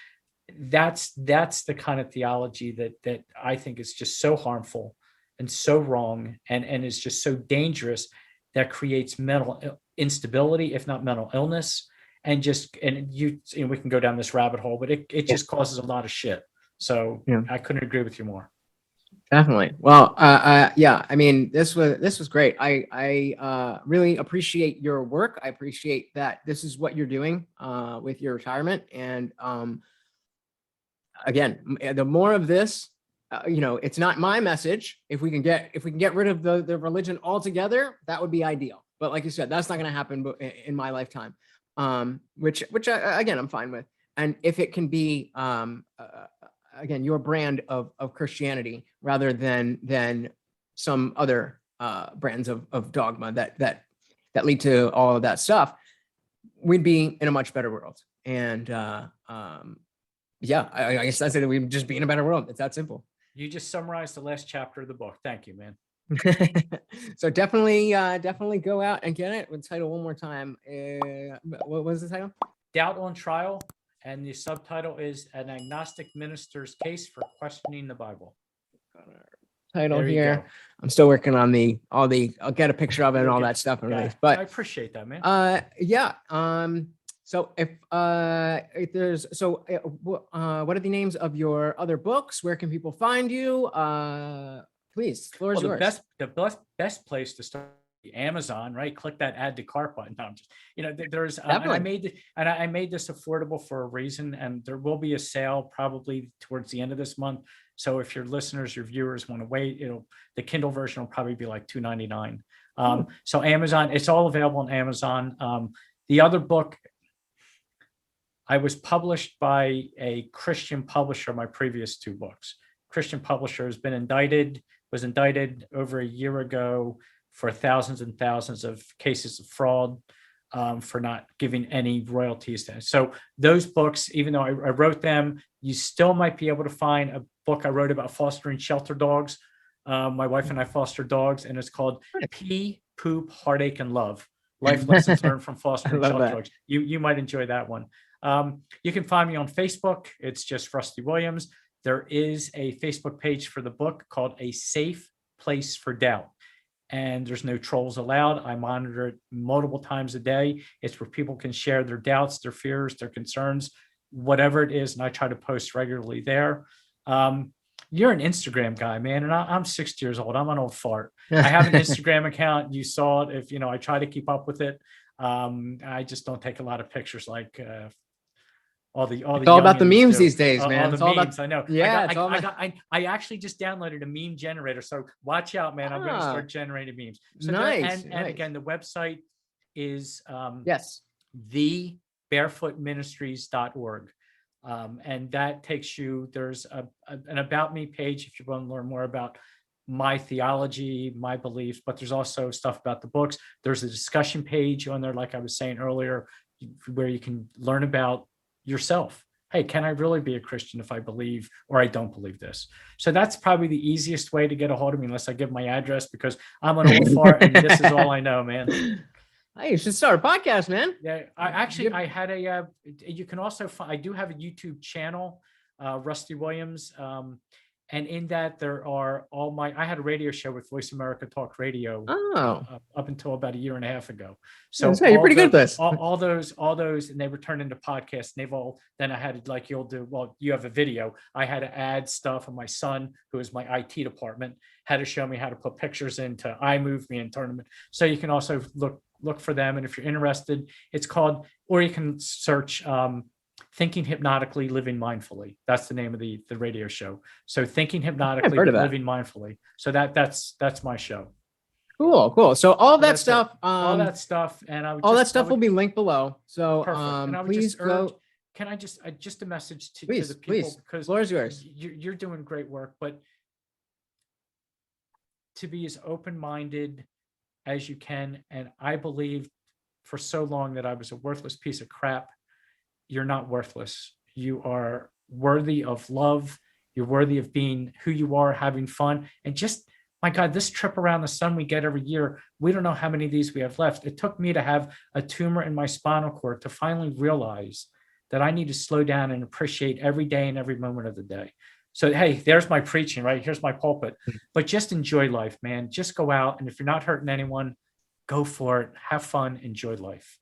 Speaker 2: That's the kind of theology that I think is just so harmful and so wrong, and is just so dangerous, that creates mental instability, if not mental illness, and we can go down this rabbit hole, but it just causes a lot of shit. So I couldn't agree with you more.
Speaker 1: Definitely. Well, yeah, I mean, this was great. I really appreciate your work. I appreciate that this is what you're doing with your retirement. And again, the more of this, it's not my message. If we can get rid of the religion altogether, that would be ideal. But like you said, that's not going to happen in my lifetime. Which again, I'm fine with. And if it can be again, your brand of Christianity, rather than some other brands of dogma that lead to all of that stuff, we'd be in a much better world. And I guess that's it. We'd just be in a better world. It's that simple.
Speaker 2: You just summarized the last chapter of the book. Thank you, man.
Speaker 1: So definitely go out and get it. With title one more time. What was the title?
Speaker 2: Doubt on Trial. And the subtitle is An Agnostic Minister's Case for Questioning the Bible.
Speaker 1: Title here. I'm still working on I'll get a picture of it and all that stuff. But
Speaker 2: I appreciate that, man.
Speaker 1: So if there's, what are the names of your other books? Where can people find you? Please, floor is yours.
Speaker 2: The best place to start, Amazon, right? Click that add to cart button. No, I'm just, there's, and I made this affordable for a reason, and there will be a sale probably towards the end of this month. So if your listeners, your viewers want to wait, the Kindle version will probably be like $2.99. So Amazon, it's all available on Amazon. The other book, I was published by a Christian publisher, my previous two books. Christian publisher was indicted over a year ago for thousands and thousands of cases of fraud, for not giving any royalties to it. So those books, even though I wrote them, you still might be able to find a book I wrote about fostering shelter dogs. My wife and I foster dogs, and it's called Pee, Poop, Heartache, and Love: Life Lessons Learned from Fostering Shelter Dogs. You might enjoy that one. You can find me on Facebook. It's just Rusty Williams. There is a Facebook page for the book called A Safe Place for Doubt. And there's no trolls allowed. I monitor it multiple times a day. It's where people can share their doubts, their fears, their concerns, whatever it is. And I try to post regularly there. You're an Instagram guy, man. And I'm 60 years old. I'm an old fart. I have an Instagram account. You saw it. If, I try to keep up with it. I just don't take a lot of pictures like all the
Speaker 1: It's all about the
Speaker 2: youngins
Speaker 1: memes
Speaker 2: do.
Speaker 1: these days,
Speaker 2: All
Speaker 1: man.
Speaker 2: the
Speaker 1: It's all
Speaker 2: memes.
Speaker 1: about,
Speaker 2: I know.
Speaker 1: yeah,
Speaker 2: I actually just downloaded a meme generator. So watch out, man. I'm going to start generating memes. So
Speaker 1: nice.
Speaker 2: and again, the website is
Speaker 1: yes,
Speaker 2: thebarefootministries.org. And that takes you, there's an about me page if you want to learn more about my theology, my beliefs, but there's also stuff about the books. There's a discussion page on there, like I was saying earlier, where you can learn about yourself. Hey, can I really be a Christian if I believe or I don't believe this? So that's probably the easiest way to get a hold of me, unless I give my address, because I'm an old fart and this is all I know, man.
Speaker 1: Hey, you should start a podcast, man.
Speaker 2: Yeah, I had a, you can also find, I do have a YouTube channel, Rusty Williams. And in that there are I had a radio show with Voice America Talk Radio up until about a year and a half ago. So
Speaker 1: you're pretty good at this.
Speaker 2: All those, and they were turned into podcasts. And they've all, then I had to, like you'll do, well, you have a video. I had to add stuff, and my son, who is my IT department, had to show me how to put pictures into iMovie and Tournament. So you can also look for them. And if you're interested, it's called, or you can search Thinking Hypnotically, Living Mindfully. That's the name of the radio show. So Thinking Hypnotically, Living Mindfully. So that's my show.
Speaker 1: Cool. So all that stuff,
Speaker 2: all that stuff, and
Speaker 1: all that stuff will be linked below. So
Speaker 2: and I would
Speaker 1: please
Speaker 2: just urge,
Speaker 1: go.
Speaker 2: Can I just a message to
Speaker 1: the people,
Speaker 2: because
Speaker 1: floor is yours.
Speaker 2: You're doing great work, but to be as open-minded as you can. And I believed for so long that I was a worthless piece of crap. You're not worthless. You are worthy of love. You're worthy of being who you are, having fun. And just, my God, this trip around the sun we get every year, we don't know how many of these we have left. It took me to have a tumor in my spinal cord to finally realize that I need to slow down and appreciate every day and every moment of the day. So, hey, there's my preaching, right? Here's my pulpit. But just enjoy life, man. Just go out. And if you're not hurting anyone, go for it. Have fun. Enjoy life.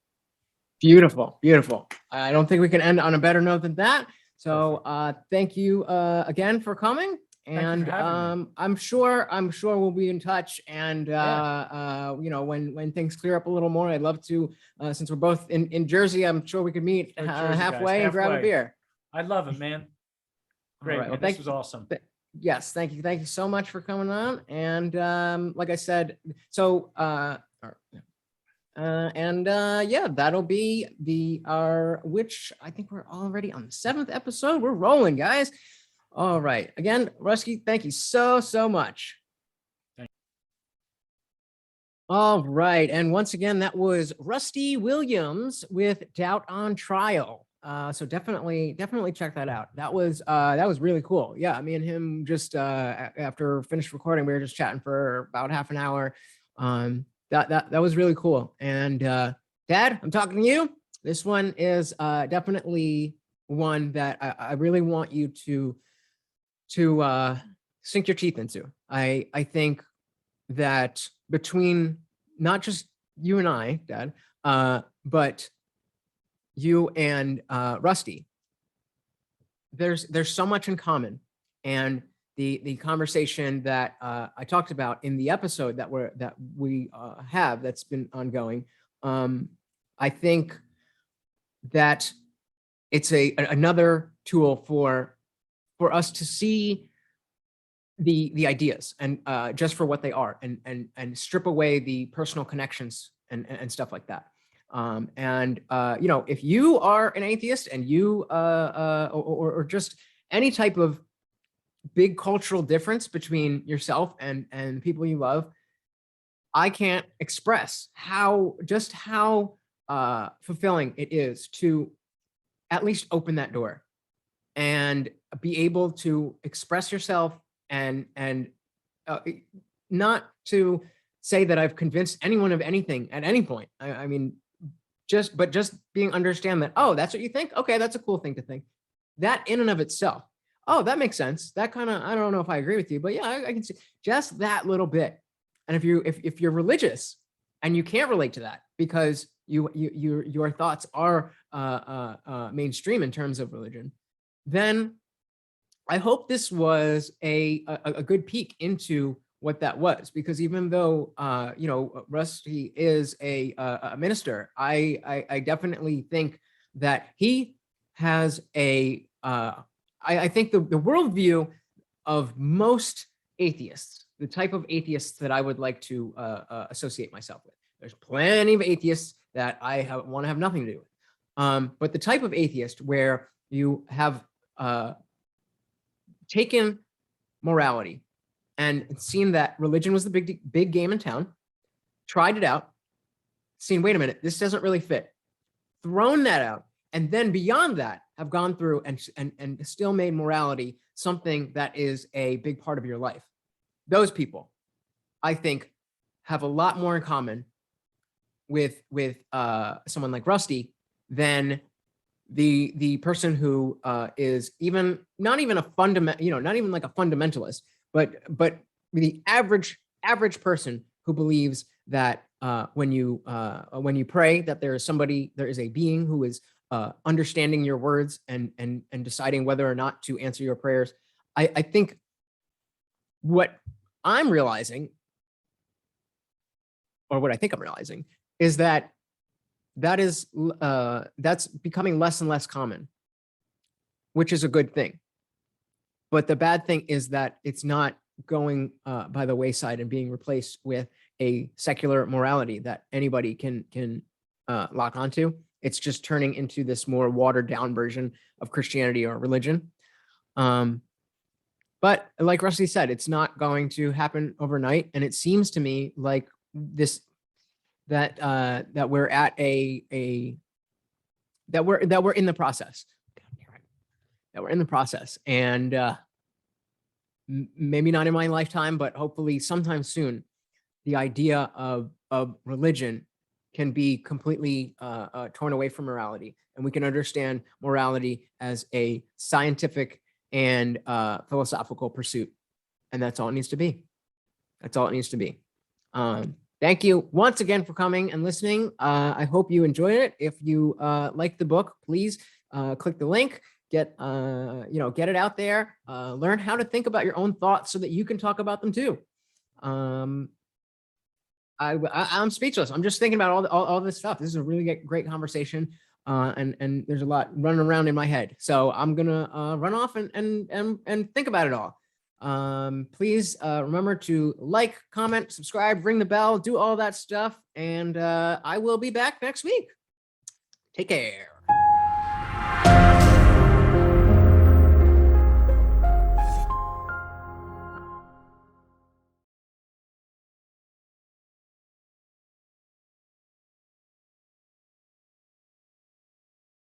Speaker 1: Beautiful. I don't think we can end on a better note than that. So thank you again for coming. And I'm sure we'll be in touch. And when things clear up a little more, I'd love to, since we're both in Jersey, I'm sure we could meet halfway and grab a beer.
Speaker 2: I love it, man. Great. Right. Well, this was awesome.
Speaker 1: Yes, thank you so much for coming on. And like I said, so that'll be which I think we're already on the 7th episode. We're rolling, guys. All right. Again, Rusty, thank you so much. All right. And once again, that was Rusty Williams with Doubt on Trial. So definitely check that out. That was really cool. Yeah, me and him just after finished recording, we were just chatting for about half an hour. That was really cool. And Dad, I'm talking to you. This one is definitely one that I really want you to sink your teeth into. I think that between not just you and I, Dad, but you and Rusty, there's so much in common. And the conversation that I talked about in the episode that we have that's been ongoing, I think that it's another tool for us to see the ideas and just for what they are, and strip away the personal connections and stuff like that. If you are an atheist and you or just any type of big cultural difference between yourself and people you love, I can't express how fulfilling it is to at least open that door and be able to express yourself and not to say that I've convinced anyone of anything at any point. I mean, just being understand that, oh, that's what you think? Okay, that's a cool thing to think. That in and of itself, oh, that makes sense. That kind of, I don't know if I agree with you, but yeah, I can see just that little bit. And if you're religious and you can't relate to that because your thoughts are mainstream in terms of religion, then I hope this was a good peek into what that was, because even though you know, Rusty is a minister, I definitely think that he has a I think the worldview of most atheists, the type of atheists that I would like to associate myself with. There's plenty of atheists that I want to have nothing to do with, but the type of atheist where you have taken morality and seen that religion was the big game in town, tried it out, seen, wait a minute, this doesn't really fit, thrown that out, and then beyond that have gone through and still made morality something that is a big part of your life. Those people, I think, have a lot more in common with someone like Rusty than the person who is even not even a fundamental, you know, not even like a fundamentalist, but the average person who believes that when you pray, that there is a being who is understanding your words and deciding whether or not to answer your prayers. I think what I'm realizing, or what I think I'm realizing, is that that's becoming less and less common, which is a good thing. But the bad thing is that it's not going by the wayside and being replaced with a secular morality that anybody can lock onto. It's just turning into this more watered down version of Christianity or religion. But like Rusty said, it's not going to happen overnight. And it seems to me like that we're at that we're in the process. That we're in the process. And maybe not in my lifetime, but hopefully sometime soon, the idea of religion can be completely torn away from morality, and we can understand morality as a scientific and philosophical pursuit, and that's all it needs to be. That's all it needs to be. Thank you once again for coming and listening. I hope you enjoyed it. If you like the book, please click the link. Get it out there. Learn how to think about your own thoughts so that you can talk about them too. I'm speechless. I'm just thinking about all this stuff. This is a really great conversation, and there's a lot running around in my head. So I'm gonna run off and think about it all. Please remember to like, comment, subscribe, ring the bell, do all that stuff, and I will be back next week. Take care.